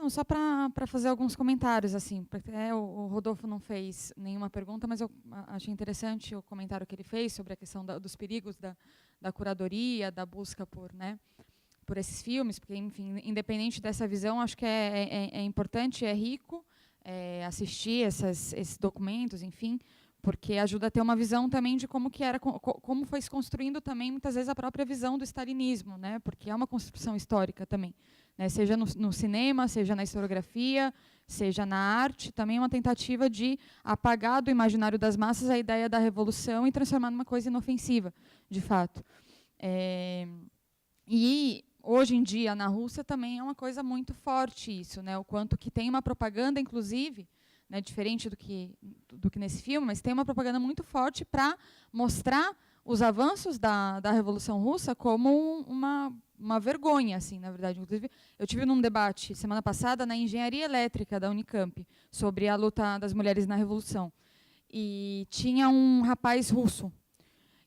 Não, só para fazer alguns comentários, assim, porque o Rodolfo não fez nenhuma pergunta, mas eu achei interessante o comentário que ele fez sobre a questão dos perigos da curadoria, da busca por esses filmes, porque, enfim, independente dessa visão, acho que é importante, é rico assistir esses documentos, enfim, porque ajuda a ter uma visão também de como foi se construindo também, muitas vezes, a própria visão do stalinismo, né, porque é uma construção histórica também, né, seja no cinema, seja na historiografia, seja na arte, também é uma tentativa de apagar do imaginário das massas a ideia da revolução e transformar numa coisa inofensiva, de fato. E, hoje em dia, na Rússia, também é uma coisa muito forte isso, né, o quanto que tem uma propaganda, inclusive, né, diferente do que nesse filme, mas tem uma propaganda muito forte para mostrar os avanços da Revolução Russa como uma vergonha, assim, na verdade. Inclusive, eu tive num debate semana passada na engenharia elétrica da Unicamp sobre a luta das mulheres na Revolução. E tinha um rapaz russo.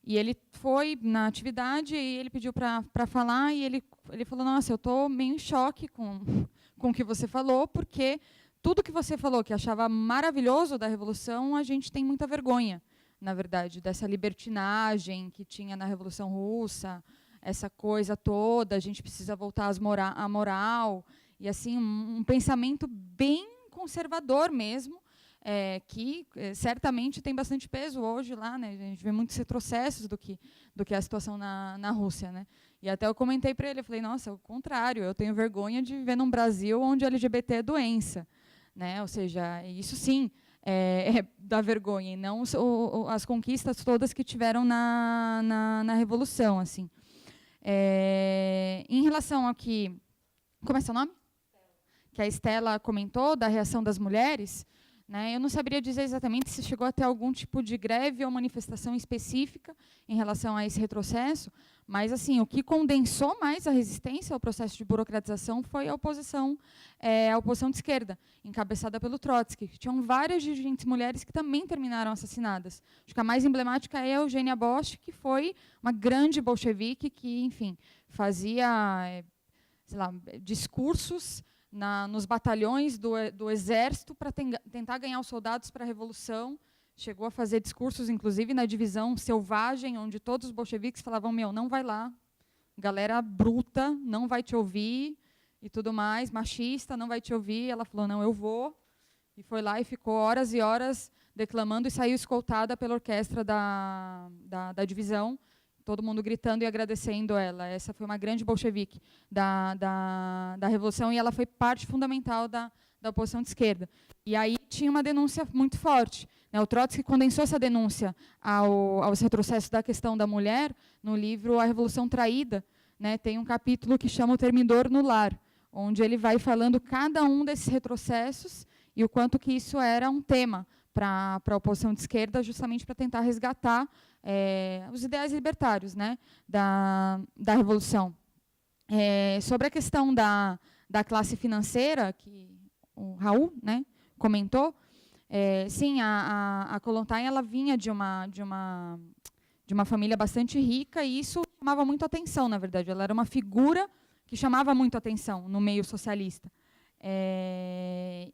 E ele foi na atividade e ele pediu para falar e ele falou: nossa, eu estou meio em choque com o que você falou, porque tudo que você falou que achava maravilhoso da Revolução, a gente tem muita vergonha, na verdade, dessa libertinagem que tinha na Revolução Russa, essa coisa toda, a gente precisa voltar à moral, e assim um pensamento bem conservador mesmo, que certamente tem bastante peso hoje lá, né? A gente vê muitos retrocessos do que é a situação na Rússia, né? E até eu comentei para ele, eu falei: nossa, o contrário, eu tenho vergonha de viver num Brasil onde LGBT é doença, né? Ou seja, isso sim dá vergonha, e não as conquistas todas que tiveram na Revolução, assim. Em relação ao que... Como é seu nome? Que a Estela comentou, da reação das mulheres, né, eu não saberia dizer exatamente se chegou a ter algum tipo de greve ou manifestação específica em relação a esse retrocesso, mas assim, o que condensou mais a resistência ao processo de burocratização foi a oposição de esquerda, encabeçada pelo Trotsky. Tinham várias dirigentes mulheres que também terminaram assassinadas. Acho que a mais emblemática é a Eugênia Bosch, que foi uma grande bolchevique que, enfim, fazia, sei lá, discursos nos batalhões do exército para tentar ganhar os soldados para a Revolução. Chegou a fazer discursos, inclusive, na divisão selvagem, onde todos os bolcheviques falavam: meu, não vai lá, galera bruta, não vai te ouvir, e tudo mais, machista, não vai te ouvir. Ela falou: não, eu vou. E foi lá e ficou horas e horas declamando e saiu escoltada pela orquestra da divisão, todo mundo gritando e agradecendo ela. Essa foi uma grande bolchevique da Revolução, e ela foi parte fundamental da oposição de esquerda. E aí tinha uma denúncia muito forte, né? O Trotsky condensou essa denúncia aos retrocessos da questão da mulher no livro A Revolução Traída, né? Tem um capítulo que chama O Termidor no Lar, onde ele vai falando cada um desses retrocessos e o quanto que isso era um tema para a oposição de esquerda, justamente para tentar resgatar os ideais libertários, né, da Revolução. Sobre a questão da classe financeira, que o Raul, né, comentou, sim, a Kollontai, ela vinha de uma família bastante rica, e isso chamava muito atenção, na verdade. Ela era uma figura que chamava muito atenção no meio socialista.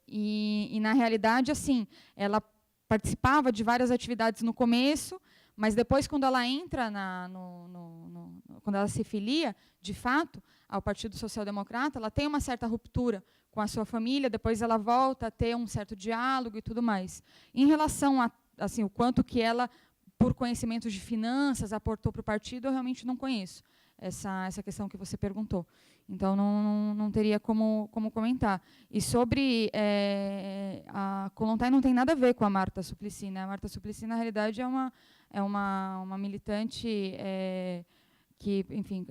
E na realidade, assim, ela participava de várias atividades no começo, mas depois, quando ela entra quando ela se filia, de fato, ao Partido Social Democrata, ela tem uma certa ruptura com a sua família, depois ela volta a ter um certo diálogo e tudo mais. Em relação a, assim, o quanto que ela, por conhecimentos de finanças, aportou para o partido, eu realmente não conheço essa questão que você perguntou. Então, não teria como comentar. E sobre a Kollontai, não tem nada a ver com a Marta Suplicy, né? A Marta Suplicy, na realidade, é uma militante que, enfim,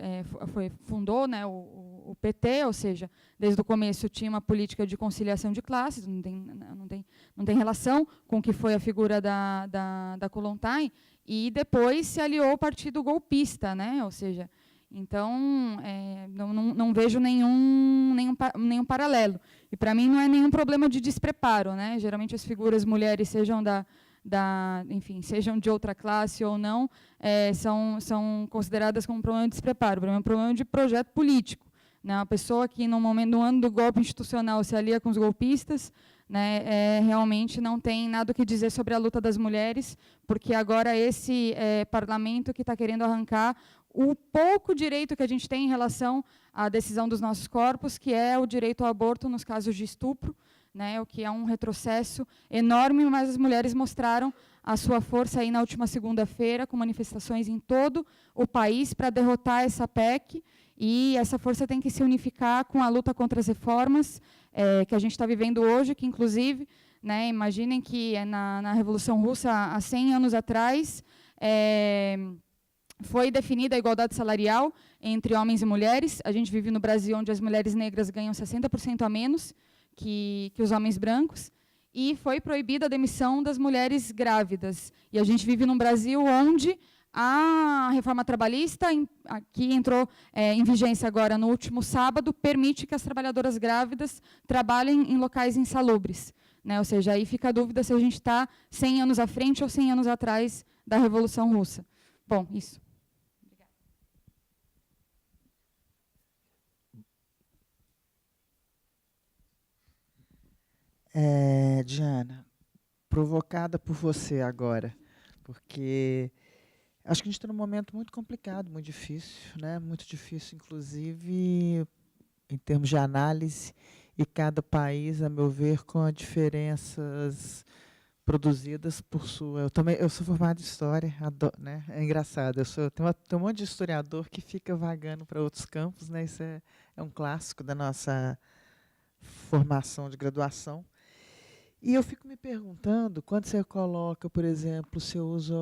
fundou, né, o PT, ou seja, desde o começo tinha uma política de conciliação de classes, não tem relação com o que foi a figura da Kollontai, e depois se aliou ao partido golpista, né? Ou seja, então, não vejo nenhum paralelo. E, para mim, não é nenhum problema de despreparo, né? Geralmente, as figuras mulheres, enfim, sejam de outra classe ou não, são consideradas como um problema de despreparo. Para mim, é um problema de projeto político, né? Uma pessoa que, no ano do golpe institucional, se alia com os golpistas, né, realmente não tem nada o que dizer sobre a luta das mulheres, porque agora esse parlamento que está querendo arrancar o pouco direito que a gente tem em relação à decisão dos nossos corpos, que é o direito ao aborto nos casos de estupro, né, o que é um retrocesso enorme, mas as mulheres mostraram a sua força aí na última segunda-feira, com manifestações em todo o país para derrotar essa PEC, e essa força tem que se unificar com a luta contra as reformas que a gente está vivendo hoje, que, inclusive, né, imaginem que na Revolução Russa, há 100 anos atrás, foi definida a igualdade salarial entre homens e mulheres. A gente vive no Brasil, onde as mulheres negras ganham 60% a menos que os homens brancos, e foi proibida a demissão das mulheres grávidas. E a gente vive num Brasil onde a reforma trabalhista, que entrou em vigência agora no último sábado, permite que as trabalhadoras grávidas trabalhem em locais insalubres, né? Ou seja, aí fica a dúvida se a gente está 100 anos à frente ou 100 anos atrás da Revolução Russa. Bom, isso. Diana, provocada por você agora, porque acho que a gente está num momento muito complicado, muito difícil, né? Muito difícil, inclusive, em termos de análise, e cada país, a meu ver, com diferenças produzidas por sua. Eu sou formado em história, adoro, né? É engraçado. Tem um monte de historiador que fica vagando para outros campos, né? Isso é um clássico da nossa formação de graduação. E eu fico me perguntando, quando você coloca, por exemplo, você usa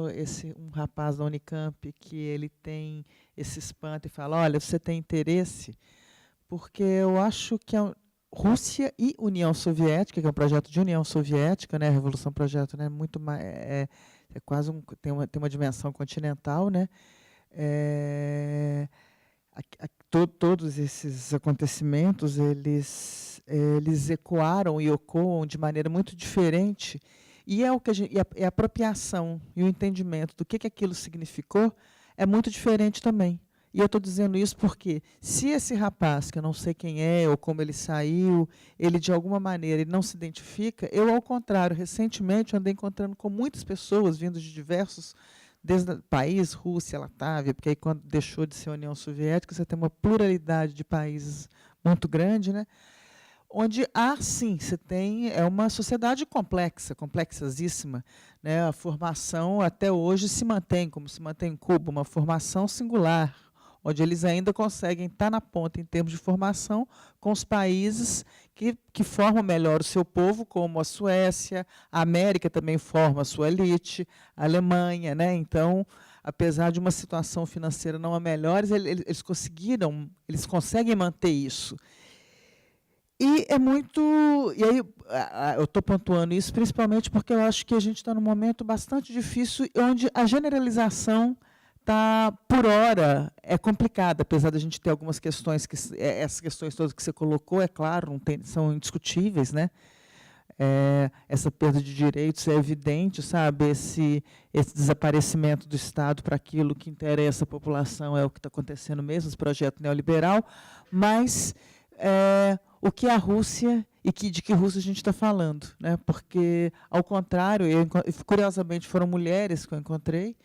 um rapaz da Unicamp, que ele tem esse espanto e fala, olha, você tem interesse, porque eu acho que a Rússia e União Soviética, que é um projeto de União Soviética, né, a Revolução Projeto, né, muito mais, quase tem uma dimensão continental, né, todos esses acontecimentos, eles ecoaram e ecoam de maneira muito diferente, e a apropriação e o entendimento do que aquilo significou é muito diferente também. E eu estou dizendo isso porque, se esse rapaz, que eu não sei quem é ou como ele saiu, ele de alguma maneira ele não se identifica, eu, ao contrário, recentemente andei encontrando com muitas pessoas vindas de diversos desde o país, Rússia, Latávia, porque aí quando deixou de ser União Soviética, você tem uma pluralidade de países muito grande, né? Onde sim, você tem uma sociedade complexa, complexíssima, né? A formação até hoje se mantém, como se mantém em Cuba, uma formação singular, onde eles ainda conseguem estar na ponta em termos de formação com os países que formam melhor o seu povo, como a Suécia, a América também forma a sua elite, a Alemanha, né? Então, apesar de uma situação financeira não a melhor, eles conseguem manter isso. E e aí eu estou pontuando isso principalmente porque eu acho que a gente está num momento bastante difícil, onde a generalização por hora, é complicada, apesar da gente ter algumas questões, essas questões todas que você colocou, é claro, são indiscutíveis, né? Essa perda de direitos é evidente, sabe? Esse desaparecimento do Estado para aquilo que interessa a população é o que está acontecendo mesmo, esse projeto neoliberal, mas o que é a Rússia e de que Rússia a gente está falando, né? Porque, ao contrário, curiosamente foram mulheres que eu encontrei,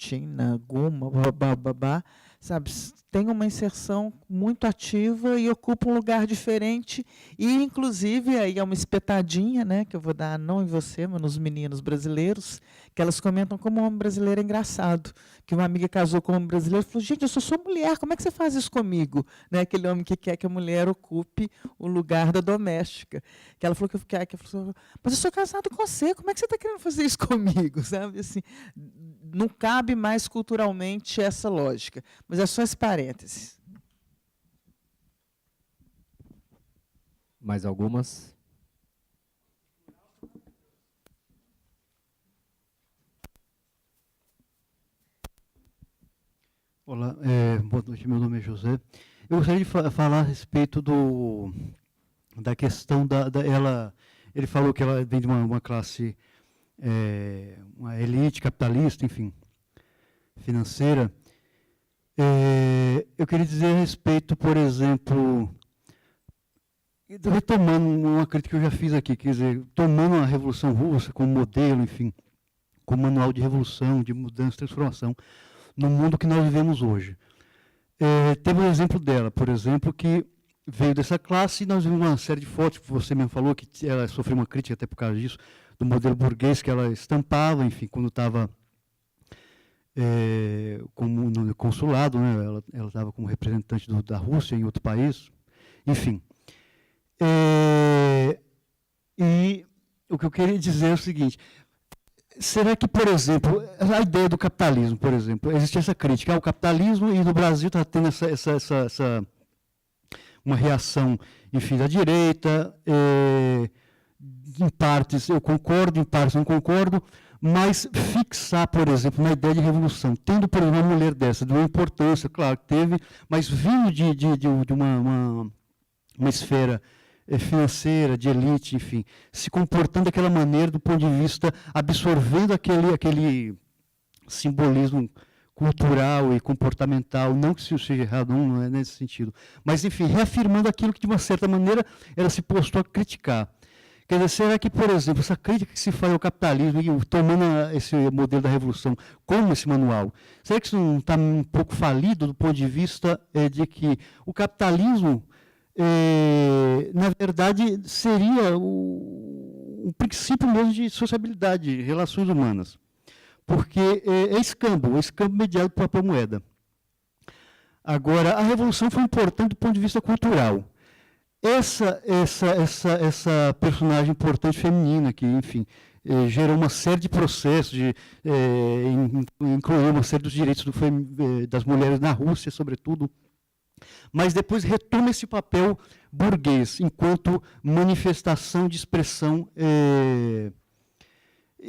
Tina, Guma, babá, sabe, tem uma inserção muito ativa e ocupa um lugar diferente, e inclusive aí é uma espetadinha, né, que eu vou dar não em você, mas nos meninos brasileiros, que elas comentam como o homem brasileiro é engraçado, que uma amiga casou com um homem brasileiro e falou, gente, eu sou sua mulher, como é que você faz isso comigo? Né, aquele homem que quer que a mulher ocupe o lugar da doméstica, que ela falou mas eu sou casado com você, como é que você está querendo fazer isso comigo? Sabe, assim, não cabe mais culturalmente essa lógica, mas é só esse parêntese. Mais algumas? Olá, boa noite, meu nome é José. Eu gostaria de falar a respeito da questão ele falou que ela vem de uma classe, uma elite capitalista, enfim, financeira. Eu queria dizer a respeito, por exemplo, retomando uma crítica que eu já fiz aqui, quer dizer, tomando a Revolução Russa como modelo, enfim, como manual de revolução, de mudança, transformação, no mundo que nós vivemos hoje. Teve um exemplo dela, por exemplo, que veio dessa classe, e nós vimos uma série de fotos, que você mesmo falou, que ela sofreu uma crítica até por causa disso, do modelo burguês que ela estampava, enfim, quando estava como no consulado, né, ela estava como representante da Rússia em outro país, enfim. E o que eu queria dizer é o seguinte: será que, por exemplo, a ideia do capitalismo, por exemplo, existe essa crítica ao capitalismo, e no Brasil está tendo uma reação, enfim, da direita, em partes eu concordo, em partes não concordo, mas fixar, por exemplo, na ideia de revolução, tendo, por exemplo, uma mulher dessa, de uma importância, claro que teve, mas vindo de uma esfera financeira, de elite, enfim, se comportando daquela maneira, do ponto de vista, absorvendo aquele simbolismo cultural e comportamental, não que isso seja errado, não é nesse sentido, mas, enfim, reafirmando aquilo que, de uma certa maneira, ela se postou a criticar. Quer dizer, será que, por exemplo, essa crítica que se faz ao capitalismo, e tomando esse modelo da revolução como esse manual, será que isso não está um pouco falido do ponto de vista de que o capitalismo, na verdade, seria o princípio mesmo de sociabilidade, de relações humanas? Porque é escambo mediado pela própria moeda. Agora, a revolução foi importante do ponto de vista cultural. Essa personagem importante feminina, que, enfim, gerou uma série de processos, incluiu uma série dos direitos das mulheres na Rússia, sobretudo, mas depois retoma esse papel burguês, enquanto manifestação de expressão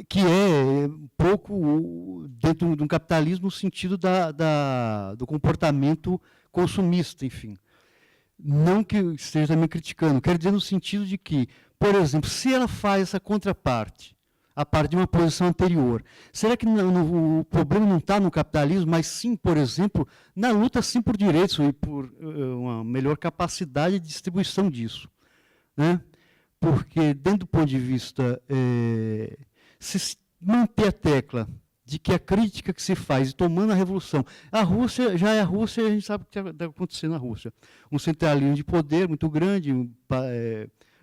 que é um pouco dentro de um capitalismo no sentido do comportamento consumista, enfim. Não que eu esteja também criticando, quero dizer no sentido de que, por exemplo, se ela faz essa contraparte, a partir de uma posição anterior, será que o problema não está no capitalismo, mas sim, por exemplo, na luta sim por direitos e por uma melhor capacidade de distribuição disso, né? Porque, dentro do ponto de vista, se manter a tecla de que a crítica que se faz, tomando a revolução, a Rússia já é a Rússia, e a gente sabe o que está acontecendo na Rússia. Um centralismo de poder muito grande,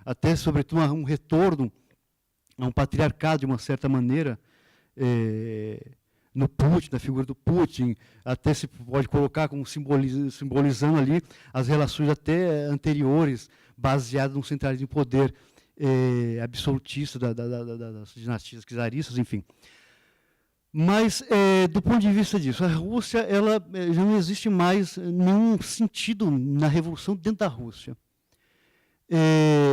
até, sobretudo, um retorno a um patriarcado, de uma certa maneira, no Putin, na figura do Putin, até se pode colocar como simbolizando ali as relações até anteriores, baseadas num centralismo de poder absolutista das dinastias czaristas, enfim. Mas, do ponto de vista disso, a Rússia ela já não existe mais nenhum sentido na revolução dentro da Rússia.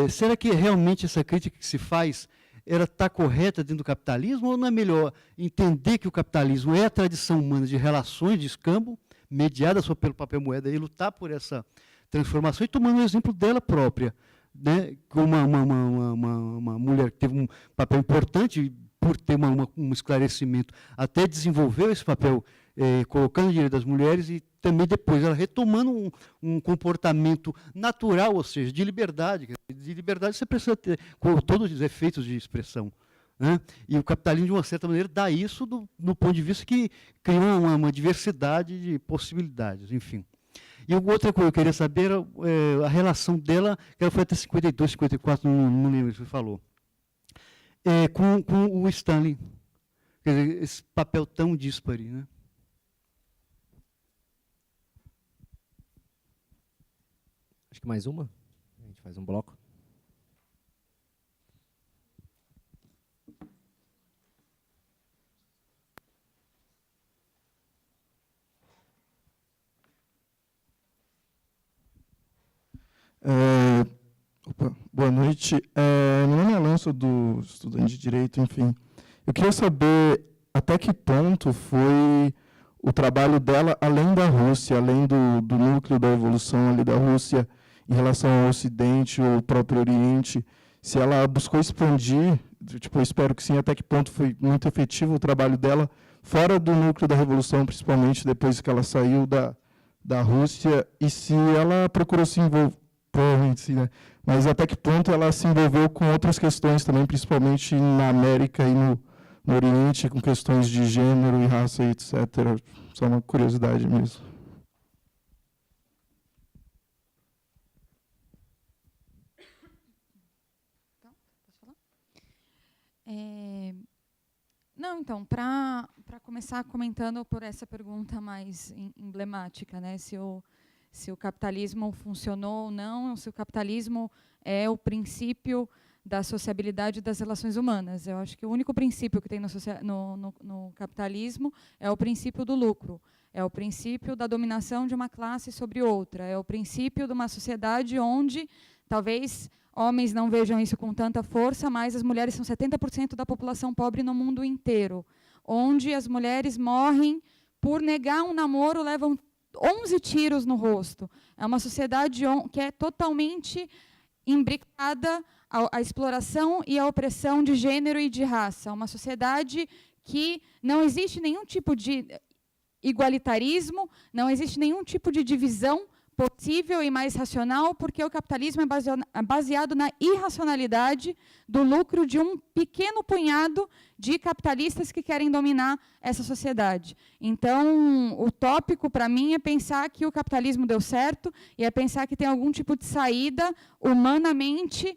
Será que realmente essa crítica que se faz ela está correta dentro do capitalismo, ou não é melhor entender que o capitalismo é a tradição humana de relações de escambo, mediada só pelo papel moeda, e lutar por essa transformação, e tomando o exemplo dela própria, né, como uma mulher que teve um papel importante, por ter um esclarecimento, até desenvolveu esse papel, colocando o direito das mulheres, e também depois ela retomando um comportamento natural, ou seja, de liberdade. De liberdade você precisa ter com todos os efeitos de expressão, né? E o capitalismo, de uma certa maneira, dá isso no ponto de vista que cria uma diversidade de possibilidades, enfim. E outra coisa que eu queria saber era a relação dela, que ela foi até 52, 54, não lembro o que você falou, com o Stalin. Quer dizer, esse papel tão díspare, né? Acho que mais uma. A gente faz um bloco. Boa noite. Meu nome é Alan, sou do estudante de Direito, enfim. Eu queria saber até que ponto foi o trabalho dela além da Rússia, além do núcleo da evolução ali da Rússia, em relação ao Ocidente ou ao próprio Oriente, se ela buscou expandir, eu espero que sim, até que ponto foi muito efetivo o trabalho dela, fora do núcleo da Revolução, principalmente depois que ela saiu da Rússia e se ela procurou se envolver, provavelmente sim, né? Mas até que ponto ela se envolveu com outras questões também, principalmente na América e no Oriente, com questões de gênero e raça e etc. Só uma curiosidade mesmo. Não, então, para começar comentando por essa pergunta mais emblemática, né, se o capitalismo funcionou ou não, se o capitalismo é o princípio da sociabilidade das relações humanas. Eu acho que o único princípio que tem no capitalismo é o princípio do lucro, é o princípio da dominação de uma classe sobre outra, é o princípio de uma sociedade onde, talvez, homens não vejam isso com tanta força, mas as mulheres são 70% da população pobre no mundo inteiro, onde as mulheres morrem por negar um namoro, levam 11 tiros no rosto. É uma sociedade que é totalmente imbricada à exploração e à opressão de gênero e de raça. Uma sociedade que não existe nenhum tipo de igualitarismo, não existe nenhum tipo de divisão possível e mais racional, porque o capitalismo é baseado na irracionalidade do lucro de um pequeno punhado de capitalistas que querem dominar essa sociedade. Então, o tópico, para mim, é pensar que o capitalismo deu certo e é pensar que tem algum tipo de saída humanamente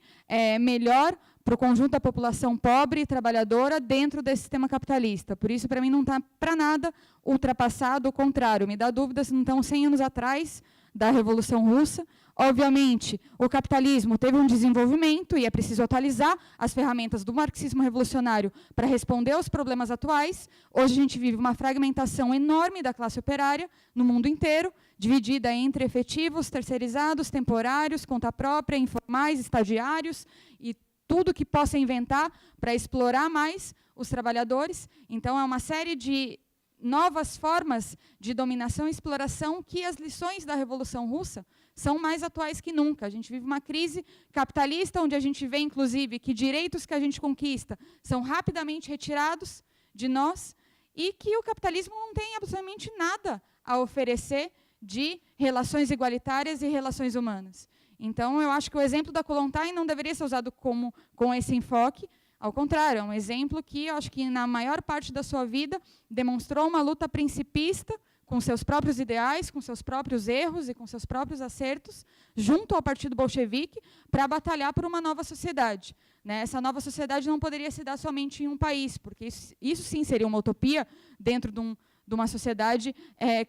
melhor para o conjunto da população pobre e trabalhadora dentro desse sistema capitalista. Por isso, para mim, não está para nada ultrapassado, ao contrário, me dá dúvida se não estão 100 anos atrás da Revolução Russa. Obviamente, o capitalismo teve um desenvolvimento e é preciso atualizar as ferramentas do marxismo revolucionário para responder aos problemas atuais. Hoje a gente vive uma fragmentação enorme da classe operária no mundo inteiro, dividida entre efetivos, terceirizados, temporários, conta própria, informais, estagiários e tudo que possa inventar para explorar mais os trabalhadores. Então, é uma série de novas formas de dominação e exploração que as lições da Revolução Russa são mais atuais que nunca. A gente vive uma crise capitalista, onde a gente vê, inclusive, que direitos que a gente conquista são rapidamente retirados de nós e que o capitalismo não tem absolutamente nada a oferecer de relações igualitárias e relações humanas. Então, eu acho que o exemplo da Kollontai não deveria ser usado com esse enfoque. Ao contrário, é um exemplo que eu acho que, na maior parte da sua vida, demonstrou uma luta principista com seus próprios ideais, com seus próprios erros e com seus próprios acertos, junto ao Partido Bolchevique, para batalhar por uma nova sociedade. Né? Essa nova sociedade não poderia se dar somente em um país, porque isso sim seria uma utopia dentro de uma sociedade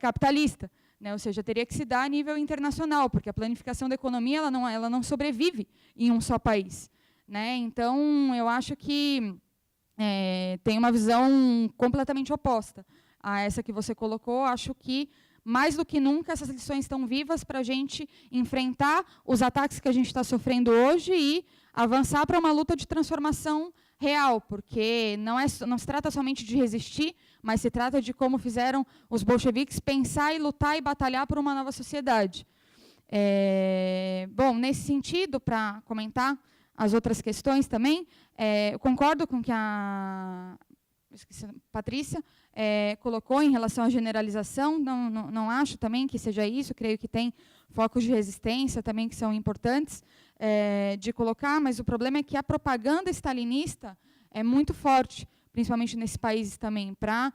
capitalista. Né? Ou seja, teria que se dar a nível internacional, porque a planificação da economia ela não sobrevive em um só país. Né? Então, eu acho que tem uma visão completamente oposta a essa que você colocou. Acho que, mais do que nunca, essas lições estão vivas para a gente enfrentar os ataques que a gente está sofrendo hoje e avançar para uma luta de transformação real, porque não se trata somente de resistir, mas se trata de, como fizeram os bolcheviques, pensar e lutar e batalhar por uma nova sociedade. Bom, nesse sentido, para comentar as outras questões também, eu concordo com o que a Patrícia colocou em relação à generalização, não acho também que seja isso, creio que tem focos de resistência também que são importantes de colocar, mas o problema é que a propaganda stalinista é muito forte, principalmente nesses países também, para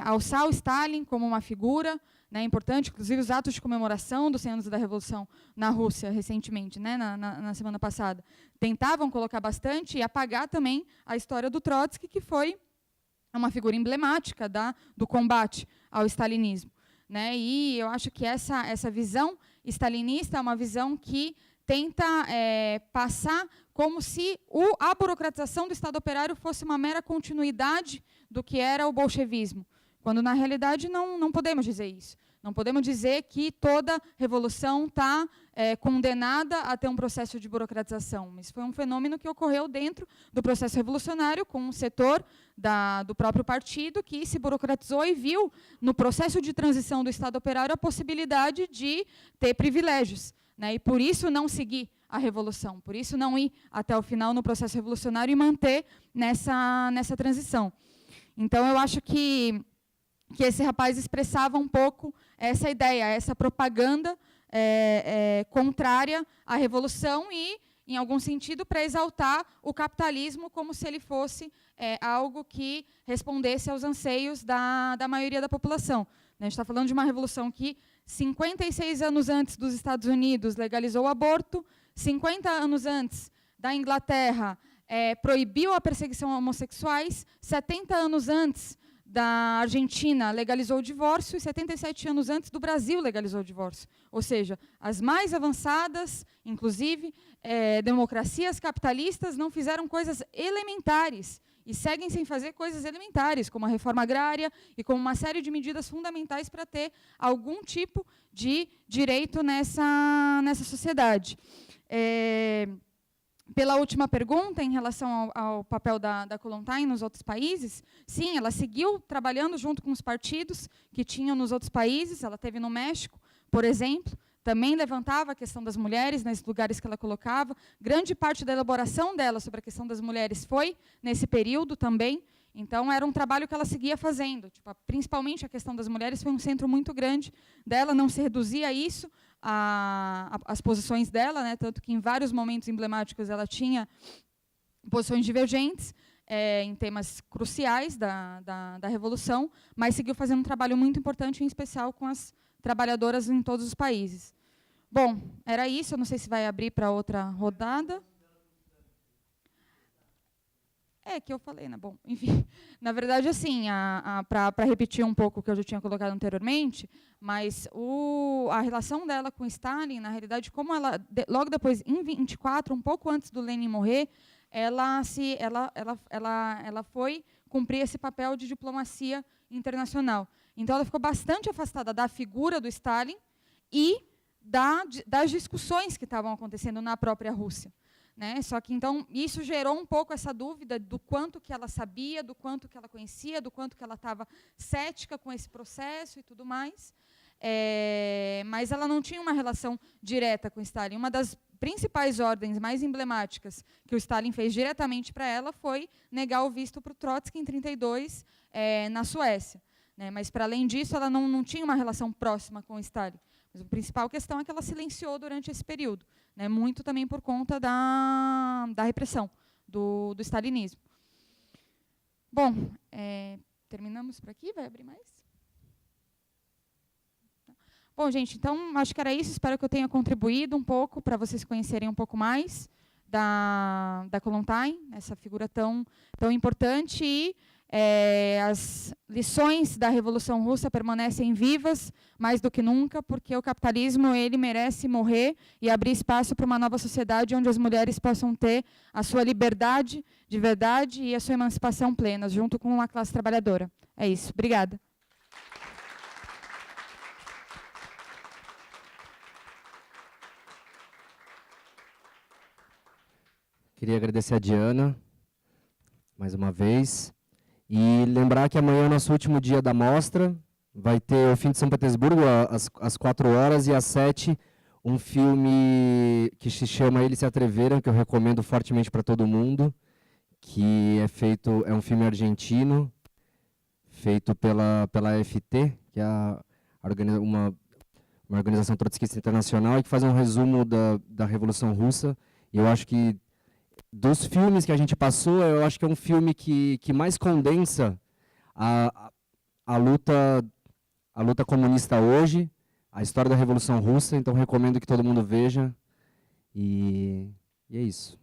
alçar o Stalin como uma figura, né, importante, inclusive os atos de comemoração dos 100 anos da Revolução na Rússia, recentemente, né, na semana passada, tentavam colocar bastante e apagar também a história do Trotsky, que foi uma figura emblemática do combate ao stalinismo. Né, e eu acho que essa visão stalinista é uma visão que tenta passar como se a burocratização do Estado operário fosse uma mera continuidade do que era o bolchevismo, quando, na realidade, não podemos dizer isso. Não podemos dizer que toda revolução está condenada a ter um processo de burocratização. Mas foi um fenômeno que ocorreu dentro do processo revolucionário, com um setor do próprio partido que se burocratizou e viu, no processo de transição do Estado operário, a possibilidade de ter privilégios. Né, e, por isso, não seguir a revolução, por isso, não ir até o final no processo revolucionário e manter nessa transição. Então, eu acho que que esse rapaz expressava um pouco essa ideia, essa propaganda contrária à revolução e, em algum sentido, para exaltar o capitalismo como se ele fosse algo que respondesse aos anseios da maioria da população. A gente está falando de uma revolução que, 56 anos antes dos Estados Unidos, legalizou o aborto, 50 anos antes da Inglaterra, proibiu a perseguição a homossexuais, 70 anos antes da Argentina legalizou o divórcio e 77 anos antes do Brasil legalizou o divórcio. Ou seja, as mais avançadas, inclusive, democracias capitalistas não fizeram coisas elementares e seguem sem fazer coisas elementares, como a reforma agrária e como uma série de medidas fundamentais para ter algum tipo de direito nessa sociedade. Pela última pergunta, em relação ao papel da Kollontai nos outros países, sim, ela seguiu trabalhando junto com os partidos que tinham nos outros países. Ela teve no México, por exemplo, também levantava a questão das mulheres nos lugares que ela colocava. Grande parte da elaboração dela sobre a questão das mulheres foi nesse período também. Então, era um trabalho que ela seguia fazendo. Tipo, principalmente a questão das mulheres foi um centro muito grande dela, não se reduzia a isso, as posições dela, né, tanto que em vários momentos emblemáticos ela tinha posições divergentes em temas cruciais da Revolução, mas seguiu fazendo um trabalho muito importante, em especial com as trabalhadoras em todos os países. Bom, era isso, eu não sei se vai abrir para outra rodada. Que eu falei, né? Bom, enfim, na verdade, assim, para repetir um pouco o que eu já tinha colocado anteriormente, mas a relação dela com Stalin, na realidade, como ela, logo depois, em 24, um pouco antes do Lenin morrer, ela foi cumprir esse papel de diplomacia internacional. Então, ela ficou bastante afastada da figura do Stalin e das discussões que estavam acontecendo na própria Rússia. Né? Só que, então, isso gerou um pouco essa dúvida do quanto que ela sabia, do quanto que ela conhecia, do quanto que ela estava cética com esse processo e tudo mais. Mas ela não tinha uma relação direta com Stalin. Uma das principais ordens mais emblemáticas que o Stalin fez diretamente para ela foi negar o visto para o Trotsky em 1932, na Suécia. Né? Mas, para além disso, ela não tinha uma relação próxima com o Stalin. Mas a principal questão é que ela silenciou durante esse período, né, muito também por conta da repressão do stalinismo. Bom, terminamos por aqui? Vai abrir mais? Bom, gente, então, acho que era isso. Espero que eu tenha contribuído um pouco para vocês conhecerem um pouco mais da Kollontai, essa figura tão importante. E as lições da Revolução Russa permanecem vivas mais do que nunca, porque o capitalismo ele merece morrer e abrir espaço para uma nova sociedade onde as mulheres possam ter a sua liberdade de verdade e a sua emancipação plena, junto com a classe trabalhadora. É isso. Obrigada. Queria agradecer a Diana, mais uma vez. E lembrar que amanhã é o nosso último dia da mostra. Vai ter o Fim de São Petersburgo, às 4 horas, e às 7, um filme que se chama Eles se Atreveram, que eu recomendo fortemente para todo mundo, que é um filme argentino, feito pela AFT, que é uma organização trotskista internacional, e que faz um resumo da Revolução Russa. E eu acho que dos filmes que a gente passou, eu acho que é um filme que mais condensa a luta comunista hoje, a história da Revolução Russa, então recomendo que todo mundo veja. E é isso.